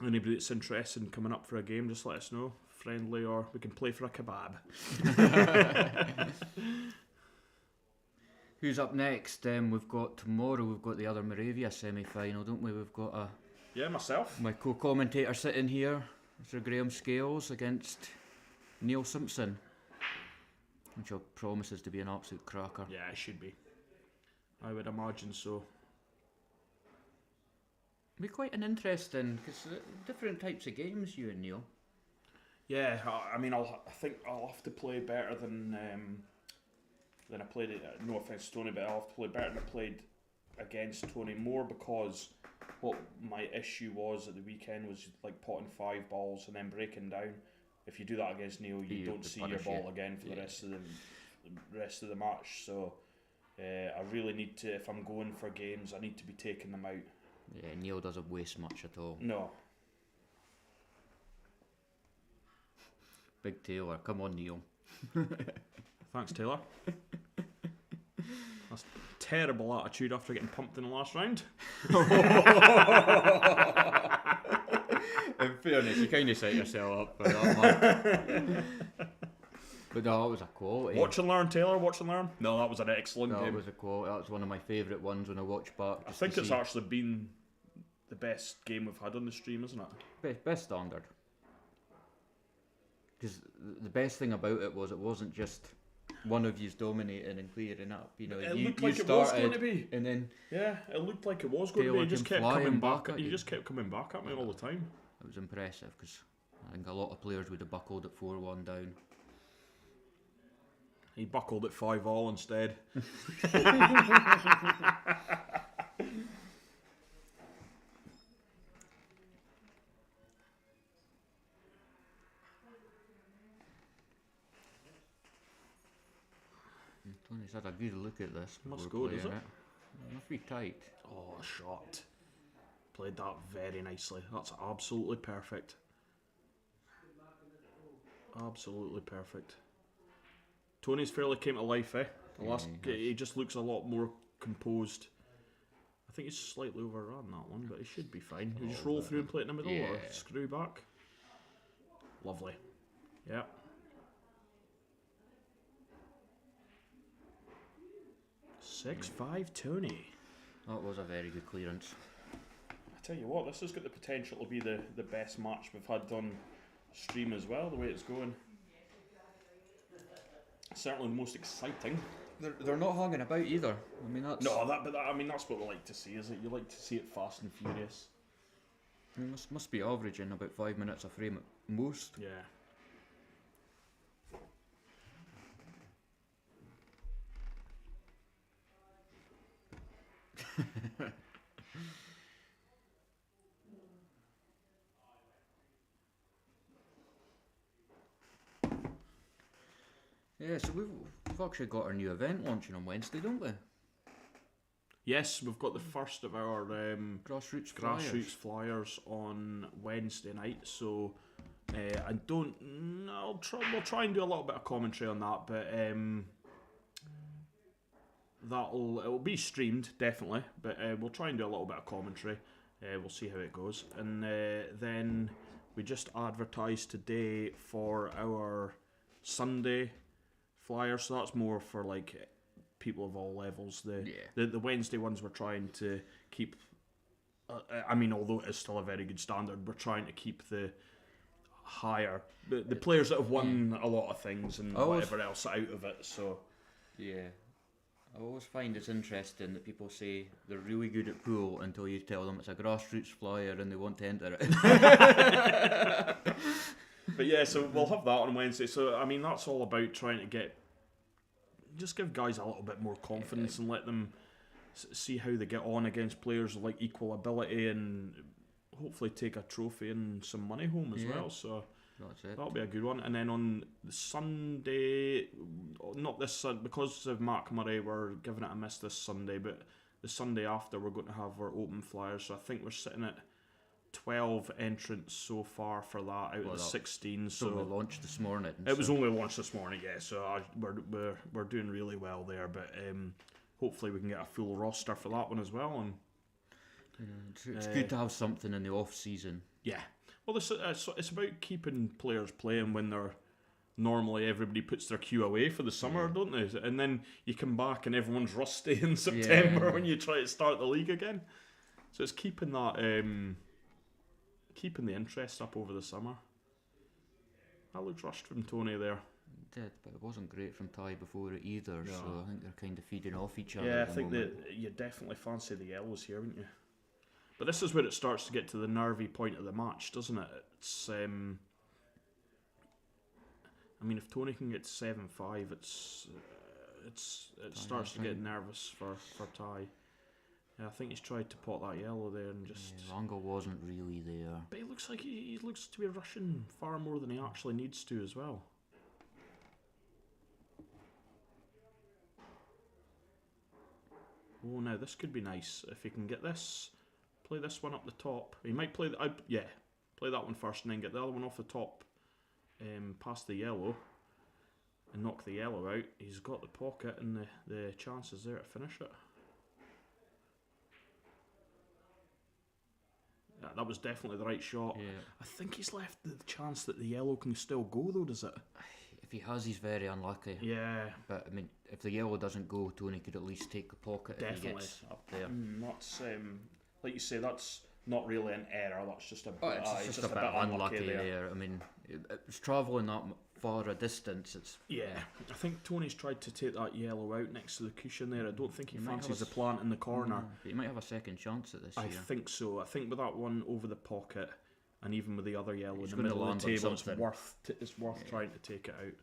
Anybody that's interested in coming up for a game, just let us know. Friendly, or we can play for a kebab. Who's up next? We've got tomorrow. We've got the other Moravia semi-final, don't we? We've got myself. My co-commentator sitting here, Sir Graham Scales against Neil Simpson, which promises to be an absolute cracker. Yeah, it should be. I would imagine so. It'll be quite an interesting, because different types of games, you and Neil. Yeah, I mean, I think I'll have to play better than I played it. No offense to Tony, but I'll have to play better than I played against Tony, more because what my issue was at the weekend was like potting 5 balls and then breaking down. If you do that against Neil, you don't see your ball again for the rest of the match. So I really need to, if I'm going for games, I need to be taking them out. Yeah, Neil doesn't waste much at all. No. Big Taylor, come on, Neil. Thanks, Taylor. That's terrible attitude after getting pumped in the last round. In fairness, you kind of set yourself up for that one. But no, it was a quality. Watch and learn, Taylor. Watch and learn. No, that was an excellent game. That was a quality. That was one of my favourite ones when I watched back. I think it's actually been the best game we've had on the stream, isn't it? Best standard. Because the best thing about it wasn't just one of you's dominating and clearing up. You know, it looked like it was going to be. And then it looked like it was going to be. You just kept coming back. You just kept coming back at me all the time. It was impressive because I think a lot of players would have buckled at 4-1 down. He buckled at 5-all instead. Tony's had a good look at this. Must go, does it? Must be tight. Oh, shot. Played that very nicely. That's absolutely perfect. Absolutely perfect. Tony's fairly came to life, eh? He just looks a lot more composed. I think he's slightly overrun that one, but he should be fine. You just roll through and play it in the middle or screw back. Lovely. Yeah. Six 5 Tony. That was a very good clearance. I tell you what, this has got the potential to be the best match we've had on stream as well, the way it's going. Certainly the most exciting. They're not hanging about either. I mean that's that's what we like to see, is it? You like to see it fast and furious. It must be averaging about 5 minutes a frame at most. Yeah. Yeah, so we've actually got our new event launching on Wednesday, don't we? Yes, we've got the first of our Grassroots flyers on Wednesday night. So we'll try and do a little bit of commentary on that, but it'll be streamed definitely. But we'll try and do a little bit of commentary. We'll see how it goes, and then we just advertised today for our Sunday flyer. So that's more for like people of all levels. The Wednesday ones we're trying to keep. Although it is still a very good standard, we're trying to keep the higher the players that have won a lot of things and whatever else out of it. So yeah, I always find it's interesting that people say they're really good at pool until you tell them it's a grassroots flyer and they want to enter it. But yeah, so we'll have that on Wednesday. So I mean, that's all about trying to give guys a little bit more confidence and let them see how they get on against players of like equal ability and hopefully take a trophy and some money home as well. So that'll be a good one. And then on the Sunday, not this Sunday, because of Mark Murray, we're giving it a miss this Sunday, but the Sunday after we're going to have our open flyers. So I think we're sitting at 12 entrants so far for that out of the 16. So we launched this morning. It was only launched this morning, yeah. So we're doing really well there, but hopefully we can get a full roster for that one as well. And it's good to have something in the off season. Yeah, well, it's about keeping players playing when they're normally everybody puts their queue away for the summer, don't they? And then you come back and everyone's rusty in September when you try to start the league again. So it's keeping that. Keeping the interest up over the summer. That looks rushed from Tony there. It did, but it wasn't great from Ty before it either, so I think they're kind of feeding off each other. Yeah, I think that you definitely fancy the yellows here, wouldn't you? But this is where it starts to get to the nervy point of the match, doesn't it? It's if Tony can get to 7-5, it starts to get nervous for Ty. Yeah, I think he's tried to pot that yellow there and just... Longo wasn't really there. But he looks like he looks to be rushing far more than he actually needs to as well. Oh, now this could be nice. If he can get this, play this one up the top. He might play... play that one first and then get the other one off the top past the yellow and knock the yellow out. He's got the pocket and the chances there to finish it. That was definitely the right shot. Yeah. I think he's left the chance that the yellow can still go though, does it? If he has, he's very unlucky. Yeah. But I mean, if the yellow doesn't go, Tony could at least take the pocket Definitely. if he gets up there. That's like you say, that's not really an error. That's just a it's just a bit unlucky there. I mean, it's travelling that far a distance. It's I think Tony's tried to take that yellow out next to the cushion there. I don't think he fancies the plant in the corner. But he might have a second chance at this I think so. I think with that one over the pocket, and even with the other yellow in the middle of the table, it's worth trying to take it out.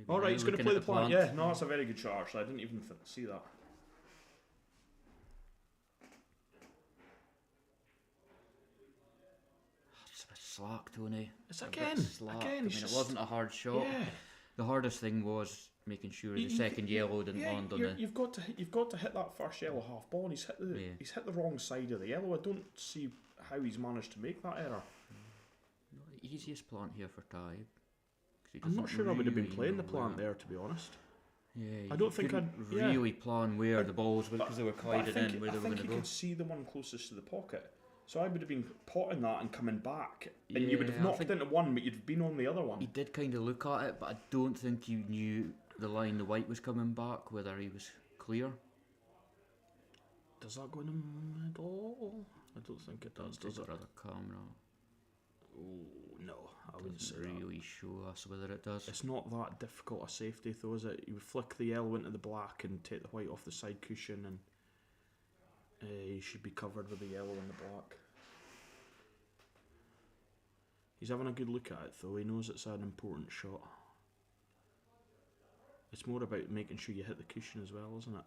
All right, he's going to play the plant. Yeah, no, that's a very good shot. Actually, I didn't even see that. Slack, Tony. It's again. I mean, it wasn't a hard shot. Yeah. The hardest thing was making sure the second yellow didn't land on it. You've got to hit that first yellow half ball, and he's hit the wrong side of the yellow. I don't see how he's managed to make that error. Not the easiest plant here for Ty. I'm not sure I would have been playing the plant there, to be honest. Yeah, I don't think I'd really plan where the balls were because they were collided in where they were going to go. I think you could see the one closest to the pocket. So I would have been potting that and coming back, and you would have knocked into one, but you'd have been on the other one. He did kind of look at it, but I don't think you knew the line the white was coming back, whether he was clear. Does that go in the middle? I don't think it does it? Rather camera. Oh, no, I wouldn't say really show us whether it does. It's not that difficult a safety though, is it? You flick the yellow into the black and take the white off the side cushion, and you should be covered with the yellow and the black. He's having a good look at it though. He knows it's an important shot. It's more about making sure you hit the cushion as well, isn't it?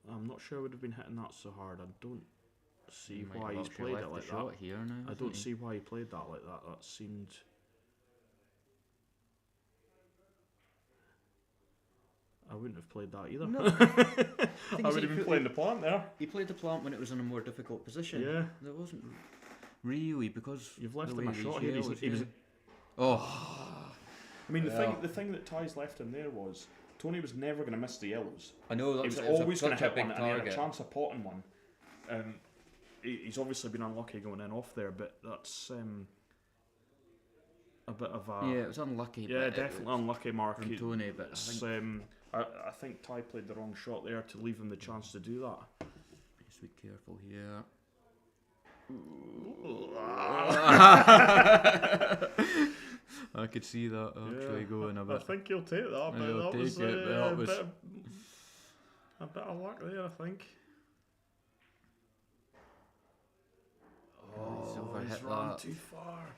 I'm not sure I would have been hitting that so hard. I don't see why he's played it like that. Here now, I don't see why he played that like that. That seemed... I wouldn't have played that either. No. I would have been playing the plant there. He played the plant when it was in a more difficult position. Yeah. There wasn't really, because... You've left him a shot here. He was... Oh. I mean, the thing that Ty's left him there was... Tony was never going to miss the yellows. I know, he was always going to hit one, and he had a chance of potting one. He's obviously been unlucky going in off there, but that's a bit of a... Yeah, it was unlucky. Yeah, definitely unlucky, Mark. From Tony, but I think Ty played the wrong shot there to leave him the chance to do that. Just be careful here. I could see that actually going a bit. I think he'll take that, but that was a bit of luck there, I think. He's run too far.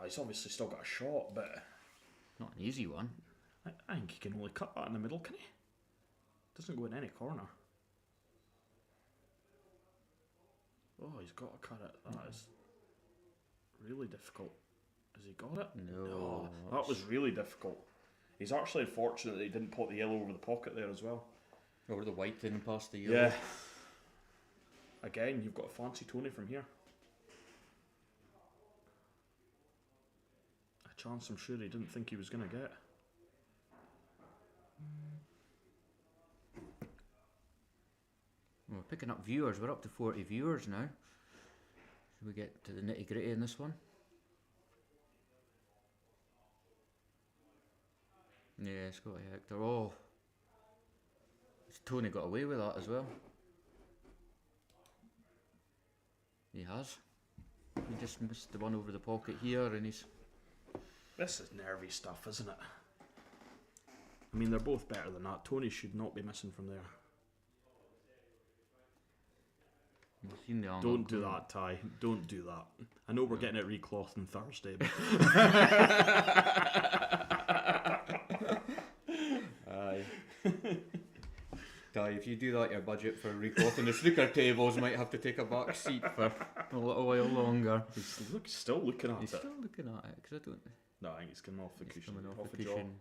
He's obviously still got a shot, but... Not an easy one. I think he can only cut that in the middle, can he? Doesn't go in any corner. Oh, he's got to cut it. That is really difficult. Has he got it? No. That was really difficult. He's actually unfortunate that he didn't put the yellow over the pocket there as well. Or the white didn't pass the yellow. Yeah. Again, you've got a fancy Tony from here. A chance I'm sure he didn't think he was going to get. We're picking up viewers. We're up to 40 viewers now. Should we get to the nitty gritty in this one? Yeah, Scotty Hector. Oh, Tony got away with that as well. He has. He just missed the one over the pocket here, and he's... This is nervy stuff, isn't it? I mean, they're both better than that. Tony should not be missing from there. Don't do that, Ty. Don't do that. I know we're getting it reclothed on Thursday, but... Aye. Ty, if you do that, your budget for reclothing the snooker tables might have to take a back seat for a little while longer. He's still looking at it. He's still looking at it, because I don't... No, I think it's coming off the cushion. Off the cushion.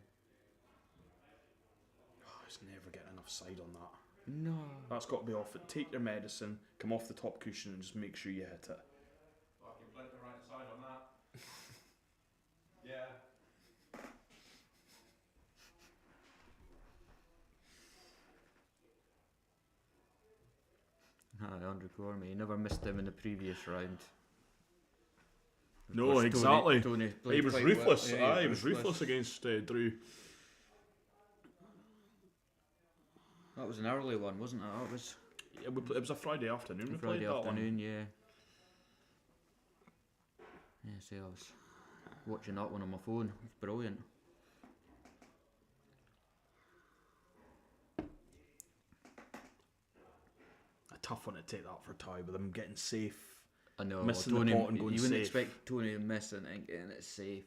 Oh, he's never getting enough side on that. No. That's got to be off it. Take your medicine, come off the top cushion and just make sure you hit it. Fucking blink the right side on that. Yeah. Andrew Cormier, he never missed him in the previous round. No, exactly. Tony he was ruthless. Well. He was ruthless against Drew. That was an early one, wasn't it? That was... Yeah, it was a Friday afternoon. We Friday played that afternoon, one. yeah. Yeah, see, I was watching that one on my phone. It's brilliant. A tough one to take that for Ty, with him getting safe. I know. Missing Tony, the pot and going you wouldn't safe. expect Tony to miss and getting it safe.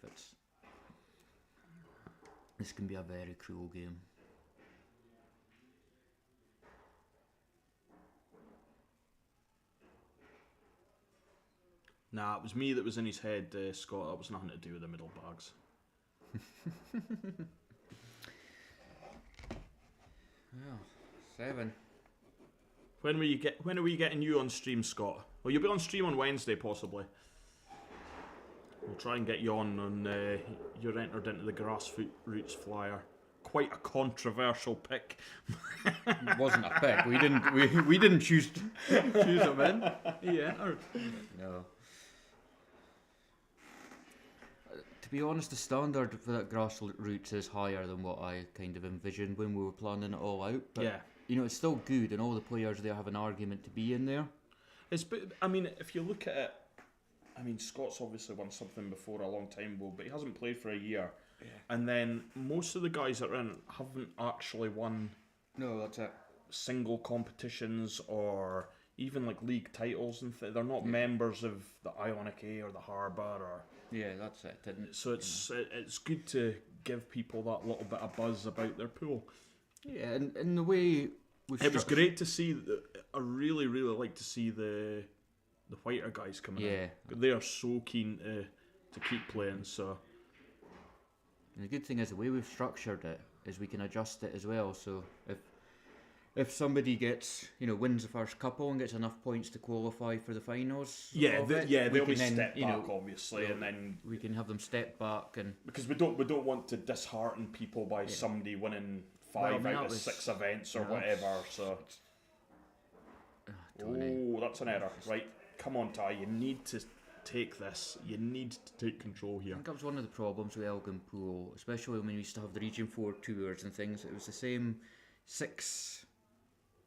This can be a very cruel game. Nah, it was me that was in his head, Scott. That was nothing to do with the middle bags. Well, 7. When are we getting you on stream, Scott? Well, you'll be on stream on Wednesday, possibly. We'll try and get you on you're entered into the Grassroots flyer. Quite a controversial pick. It wasn't a pick. We didn't choose him in. He entered. No. To be honest, the standard for that Grassroots is higher than what I kind of envisioned when we were planning it all out. But, yeah. You know, it's still good, and all the players there have an argument to be in there. I mean, if you look at it, I mean, Scott's obviously won something before a long time ago, but he hasn't played for a year. Yeah. And then most of the guys that are in haven't actually won. No, that's it. Single competitions or even like league titles, and they're not members of the Ionic A or the Harbour or Yeah, that's it. So it's good to give people that little bit of buzz about their pool. Yeah, and in the way it was great to see. I really like to see the whiter guys coming in. They are so keen to keep playing. So, and the good thing is the way we've structured it is we can adjust it as well. So if somebody gets, wins the first couple and gets enough points to qualify for the finals, they'll be step back, obviously, and then we can have them step back, and because we don't want to dishearten people by somebody winning 5 out of 6 events or whatever. So, that's an error, right? Come on, Ty, you need to take this. You need to take control here. I think that was one of the problems with Elgin Pool, especially when we used to have the Region 4 tours and things. It was the same 6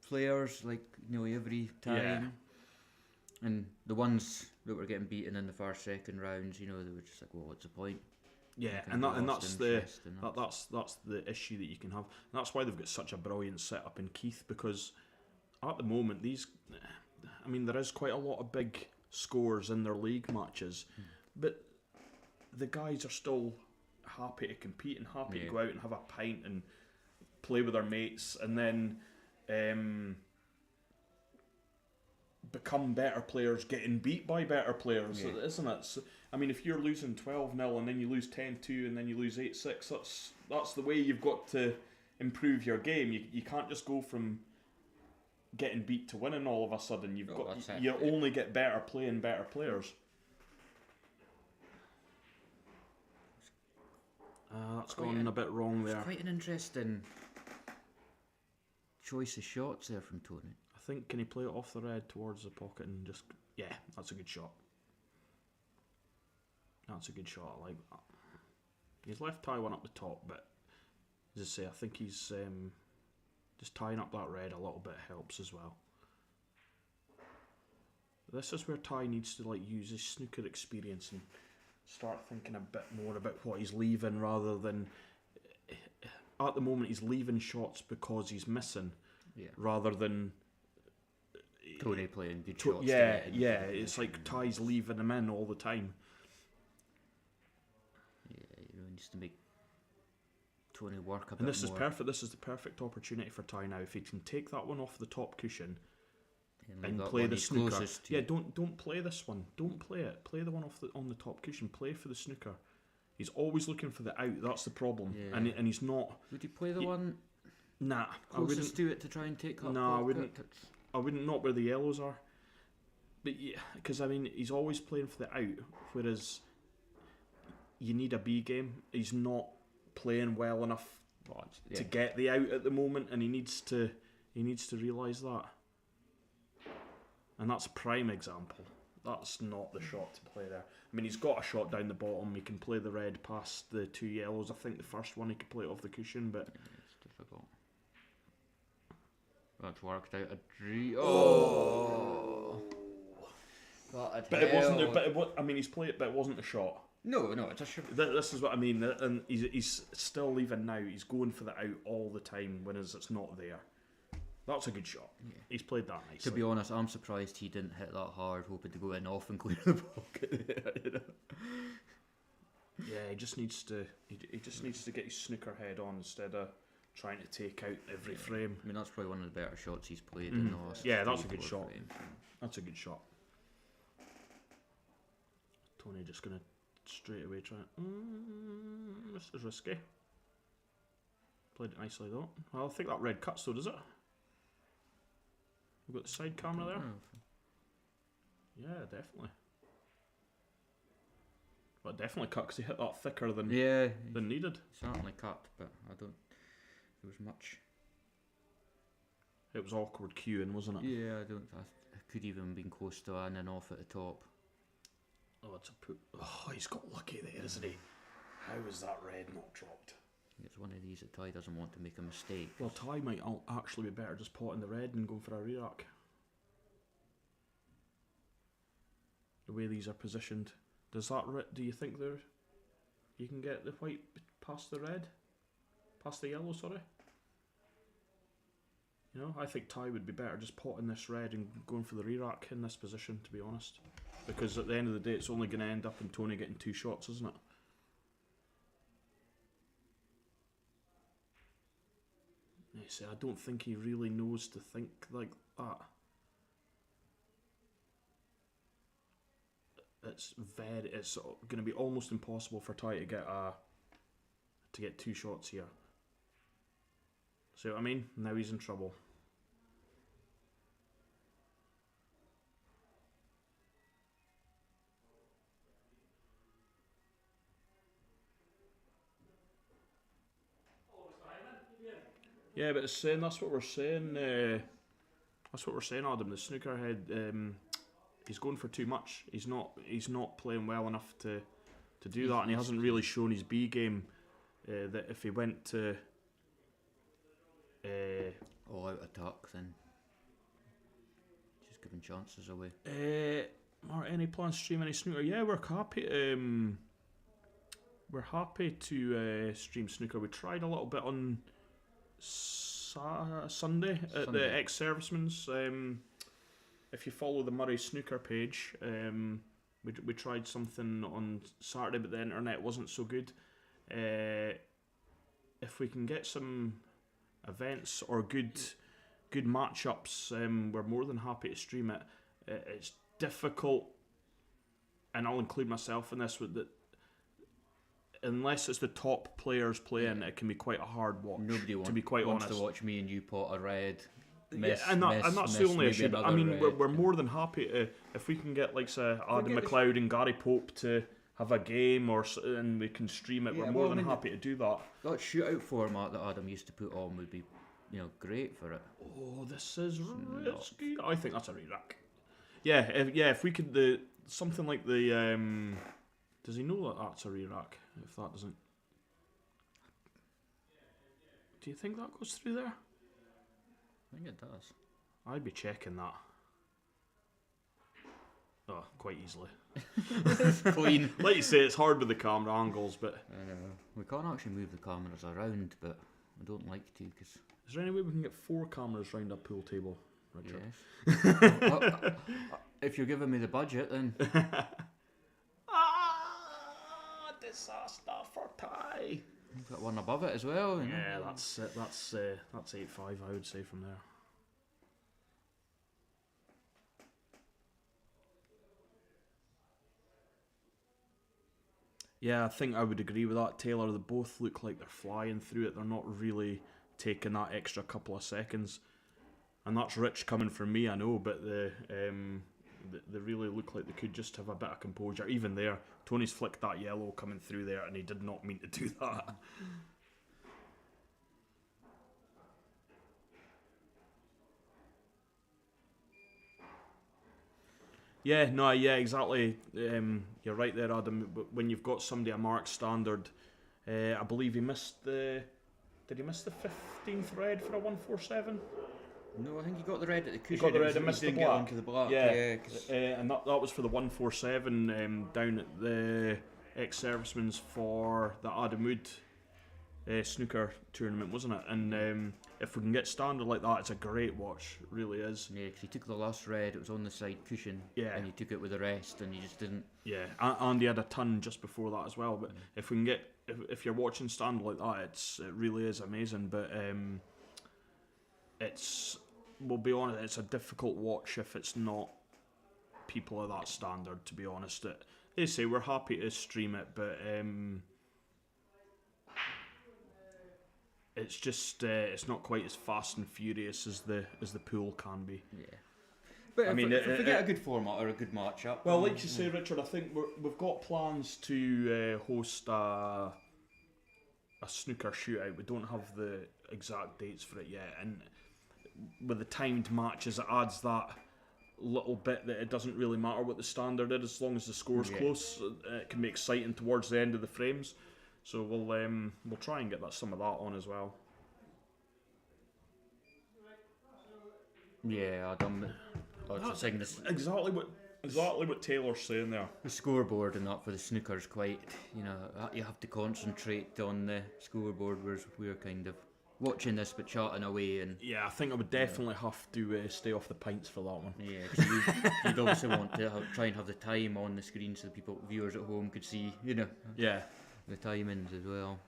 players, like nearly every time, and the ones that were getting beaten in the first, second rounds, they were just like, well, what's the point? Yeah, and that's the issue that you can have. And that's why they've got such a brilliant setup in Keith, because at the moment there is quite a lot of big scores in their league matches, but the guys are still happy to compete and happy to go out and have a pint and play with their mates, and then become better players getting beat by better players, isn't it? So, if you're losing 12-0 and then you lose 10-2 and then you lose 8-6, that's the way you've got to improve your game. You can't just go from getting beat to winning all of a sudden. You only get better playing better players. That's gone a bit wrong there. It's quite an interesting choice of shots there from Tony. I think, can he play it off the red towards the pocket and just... Yeah, that's a good shot. That's a good shot, I like that. He's left Tyron up the top, but as I say, I think he's just tying up that red a little bit helps as well. This is where Ty needs to use his snooker experience and start thinking a bit more about what he's leaving, rather than... At the moment, he's leaving shots because he's missing, rather than Tony playing good shots. It's like Ty's leaving him in all the time. Yeah, he needs to make Tony work a bit more. And this is perfect. This is the perfect opportunity for Ty now. If he can take that one off the top cushion and play the snooker. Yeah, don't play this one. Don't play it. Play the one on the top cushion. Play for the snooker. He's always looking for the out. That's the problem. Yeah. And he's not. Would you play the one? Nah, closest to it to try and take up. No, I wouldn't. I wouldn't. Not where the yellows are. But yeah, because he's always playing for the out. Whereas you need a B game. He's not playing well enough to get the out at the moment, and he needs to realise that. And that's a prime example. That's not the shot to play there. He's got a shot down the bottom. He can play the red past the 2 yellows. I think the first one he could play it off the cushion, but it's difficult. That's worked out a dream. Oh, but it wasn't. He's played it, but it wasn't a shot. No, it's a shot. This is what I mean, and he's still leaving now. He's going for the out all the time when it's not there. That's a good shot. Yeah. He's played that nicely. To be honest, I'm surprised he didn't hit that hard, hoping to go in off and clear the pocket. Yeah, he just needs to. He just needs to get his snooker head on instead of trying to take out every frame. That's probably one of the better shots he's played in the last. Yeah, that's a good shot. That's a good shot. Tony just gonna straight away try. This is risky. Played it nicely though. Well, I think that red cuts though, does it? We've got the side camera there. Yeah, definitely. Well, it definitely cut because he hit that thicker than needed. Certainly cut, but I don't. There was much. It was awkward queuing, wasn't it? Yeah, I could even have been close to an and off at the top. Oh, he's got lucky there, isn't he? How is that red not dropped? It's one of these that Ty doesn't want to make a mistake. Well, Ty might actually be better just potting the red and going for a re-rack. The way these are positioned. Do you think you can get the white past the red? Past the yellow, sorry? I think Ty would be better just potting this red and going for the re-rack in this position, to be honest. because at the end of the day, it's only going to end up in Tony getting 2 shots, isn't it? You see, I don't think he really knows to think like that. It's going to be almost impossible for Ty to get 2 shots here. See what I mean? Now he's in trouble. Yeah, but it's saying that's what we're saying. That's what we're saying, Adam. The snooker head, he's going for too much. He's not playing well enough to do that, and he hasn't really shown his B game. That if he went to all out attack, then just giving chances away. Any plans to stream any snooker? Yeah, we're happy. We're happy to stream snooker. We tried a little bit on Sunday at the ex-servicemen's. If you follow the Murray snooker page, we tried something on Saturday, but the internet wasn't so good. If we can get some events or good matchups, we're more than happy to stream it. It's difficult, and I'll include myself in this, with that. Unless it's the top players playing, it can be quite a hard watch. Nobody wants to watch me and you pot a red. And that's the only issue. But I mean, we're more than happy to, if we can get like say Adam McLeod and Gary Pope to have a game, and we can stream it. We're more than happy to do that. That shootout format that Adam used to put on would be, great for it. Oh, this is risky. I think that's a re-rack. Yeah, if we could something like the does he know that that's a re-rack? If that doesn't, do you think that goes through there? I think it does. I'd be checking that. Oh, quite easily. Clean. Like you say, it's hard with the camera angles, but I know. We can't actually move the cameras around, but I don't like to. Cause is there any way we can get 4 cameras round a pool table, Richard? Yes. If you're giving me the budget, then. Disaster for Ty. We've got one above it as well. Yeah, that's it. That's 8-5, I would say, from there. Yeah, I think I would agree with that, Taylor. They both look like they're flying through it. They're not really taking that extra couple of seconds. And that's rich coming from me, I know, but they really look like they could just have a bit of composure. Even there, Tony's flicked that yellow coming through there, and he did not mean to do that. Yeah, exactly. You're right there, Adam. But when you've got somebody a mark standard, I believe he missed the. Did he miss the 15th red for a 147? No, I think he got the red at the cushion. He got the red and missed the black. Onto the black. Yeah, and that was for the 147 down at the ex-servicemen's for the Adam Wood snooker tournament, wasn't it? And if we can get standard like that, it's a great watch, it really is. Yeah, because he took the last red, it was on the side cushion, and he took it with the rest, and he just didn't. Yeah, and he had a ton just before that as well. But if we can get, if you're watching standard like that, it really is amazing. But we'll be honest, it's a difficult watch if it's not people of that standard, to be honest. They say we're happy to stream it, but it's just it's not quite as fast and furious as the pool can be. Yeah. But if we get a good format or a good matchup. Well, like you say, Richard, I think we've got plans to host a snooker shootout. We don't have the exact dates for it yet, and with the timed matches, it adds that little bit that it doesn't really matter what the standard is, as long as the score's close. It can be exciting towards the end of the frames. So we'll try and get some of that on as well. Yeah, exactly what Taylor's saying there. The scoreboard and that for the snooker is quite, you have to concentrate on the scoreboard, whereas we're kind of watching this but chatting away. And yeah, I think I would definitely have to stay off the pints for that one. yeah, because you'd obviously want to try and have the time on the screen so the viewers at home could see, Yeah. the timings as well.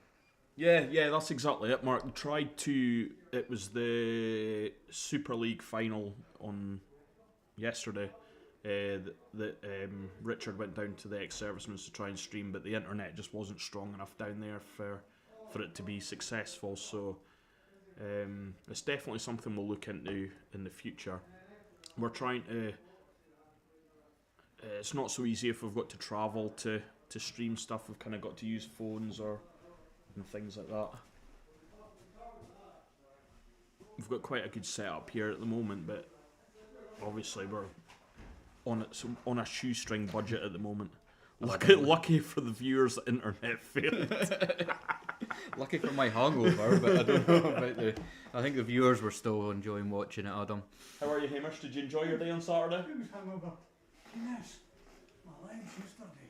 Yeah, that's exactly it, Mark. It was the Super League final on yesterday. Richard went down to the ex-servicemen to try and stream, but the internet just wasn't strong enough down there for it to be successful. So it's definitely something we'll look into in the future. We're trying to. It's not so easy if we've got to travel to stream stuff. We've kind of got to use phones and things like that. We've got quite a good setup here at the moment, but obviously we're on a shoestring budget at the moment. Lucky for the viewers, the internet failed. Lucky for my hangover, but I don't know about I think the viewers were still enjoying watching it, Adam. How are you, Hamish? Did you enjoy your day on Saturday? Who's hangover? Yes. My legs yesterday.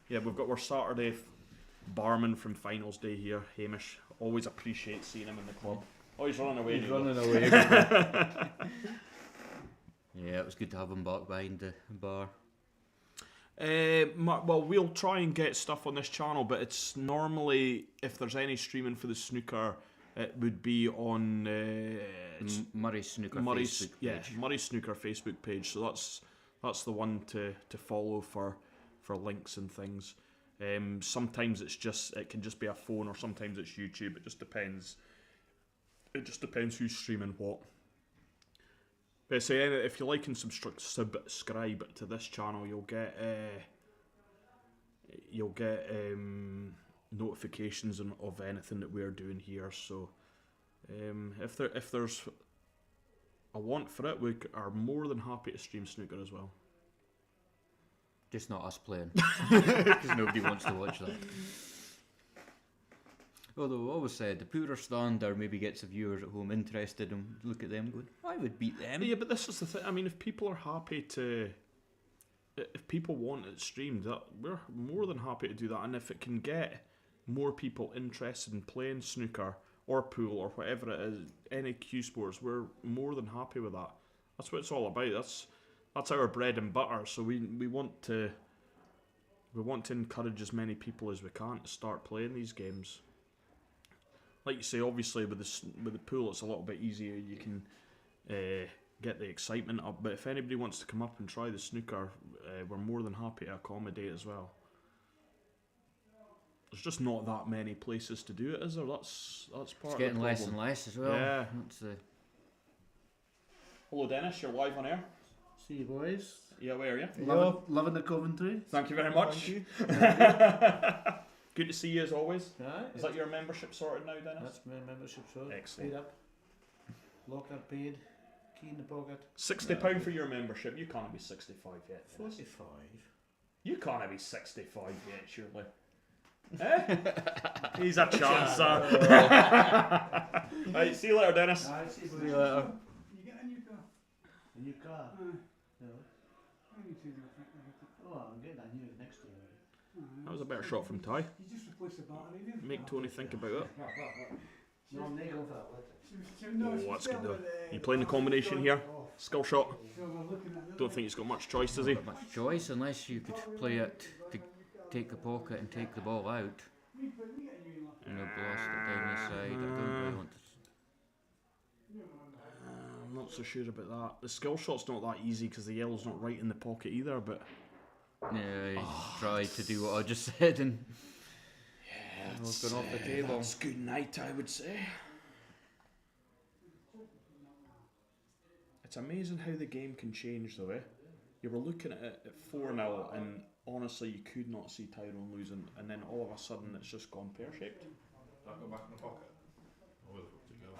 Yeah, we've got our Saturday barman from finals day here, Hamish. Always appreciate seeing him in the club. Oh, he's running away. He's running away. Yeah, it was good to have him back behind the bar. Well, we'll try and get stuff on this channel, but it's normally, if there's any streaming for the snooker, it would be on Murray's Snooker Facebook page. Murray's Snooker Facebook page. So that's the one to follow for links and things. Sometimes it can just be a phone, or sometimes it's YouTube. It just depends. It just depends who's streaming what. But say if you like and subscribe to this channel, you'll get notifications of anything that we're doing here. So if there's a want for it, we are more than happy to stream snooker as well. Just not us playing, because nobody wants to watch that. Although I always said the poorer stander maybe gets the viewers at home interested and look at them going, I would beat them. Yeah, but this is the thing. I mean, if people are happy if people want it streamed, we're more than happy to do that. And if it can get more people interested in playing snooker or pool or whatever it is, any cue sports, we're more than happy with that. That's what it's all about. That's our bread and butter. So we want to encourage as many people as we can to start playing these games. Like you say, obviously with the pool, it's a little bit easier. You can get the excitement up. But if anybody wants to come up and try the snooker, we're more than happy to accommodate as well. There's just not that many places to do it, is there? That's part of the problem. It's getting less and less as well. Yeah. Hello, Dennis. You're live on air. See you, boys. Yeah, where are you? Loving the Coventry. Thank you very much. Good to see you as always. Aye. Is that your membership sorted now, Dennis? That's my membership sorted. Excellent. Paid up. Locker paid. Key in the pocket. £60 for your membership. You can't be 65 yet. Dennis. 45. You can't be 65 yet, surely. Eh? He's a chancer. Right, see you later, Dennis. Aye, see you See you later. You get a new car? A new car? No. I need to do that. Oh, I'm getting that new next year. That was a better shot from Ty. You just replace the battery, didn't you? Make Tony think about it. No, I'm not going for that later. Oh, that's good though. You playing the combination here? Skill shot. Don't think he's got much choice, does he? Not much choice unless you could play it to take the pocket and take the ball out. And blast it down the side. I don't really want to. I'm not so sure about that. The skill shot's not that easy because the yellow's not right in the pocket either, but... Yeah, he tried to do what I just said and... Yeah, it's gone off the table. That's good night, I would say. It's amazing how the game can change though, eh? You were looking at it at 4-0 and honestly you could not see Tyron losing, and then all of a sudden it's just gone pear-shaped. Did that go back in the pocket? Or was it to go?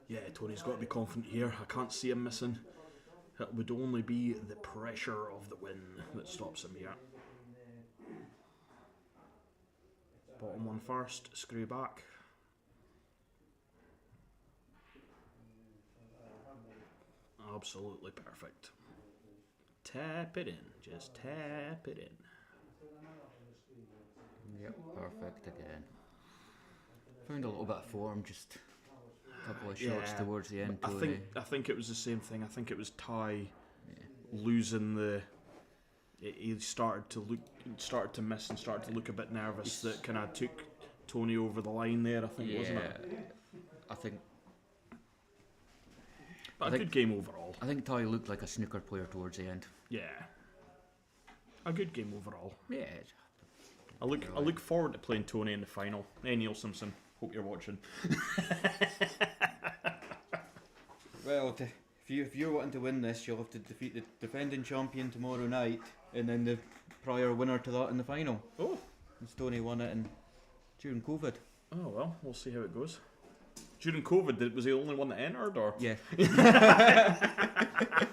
Yeah, Tony's got to be confident here. I can't see him missing. It would only be the pressure of the win that stops him here. Bottom one first, screw back. Absolutely perfect. Tap it in, just tap it in. Yep, perfect again. Found a little bit of form, just a couple of shots towards the end. I think it was the same thing. I think it was Ty losing the. He started to miss and started to look a bit nervous. That kind of took Tony over the line there. I think, wasn't it? I think. But a good game overall. I think Ty looked like a snooker player towards the end. Yeah. A good game overall. Yeah. I look forward to playing Tony in the final. Hey Neil Simpson, hope you're watching. Well, if you're wanting to win this, you'll have to defeat the defending champion tomorrow night, and then the prior winner to that in the final. Oh. Since Tony won it during COVID. Oh well, we'll see how it goes. During COVID, was he the only one that entered, or? Yeah.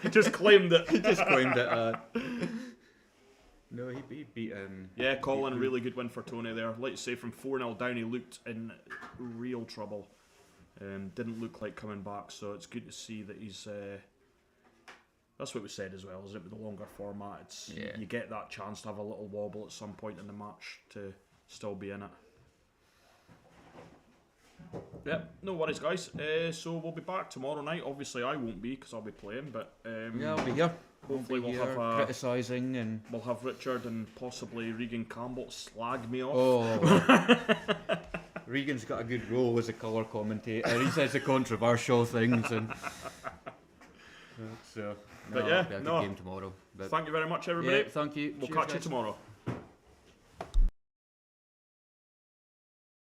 He just claimed it. No, he beat Yeah, Colin, really good win for Tony there. Like to say, from 4-0 down, he looked in real trouble. Didn't look like coming back, so it's good to see that he's. That's what we said as well, isn't it? With the longer format, you get that chance to have a little wobble at some point in the match to still be in it. Yep, no worries, guys. So we'll be back tomorrow night. Obviously, I won't be because I'll be playing, but I'll be here. Hopefully, we'll have criticising and we'll have Richard and possibly Regan Campbell slag me off. Oh, Regan's got a good role as a colour commentator. He says the controversial things, and so. But yeah, it'll be a good game tomorrow. But thank you very much, everybody. yeah, thank you. We'll Cheers, catch guys. you tomorrow.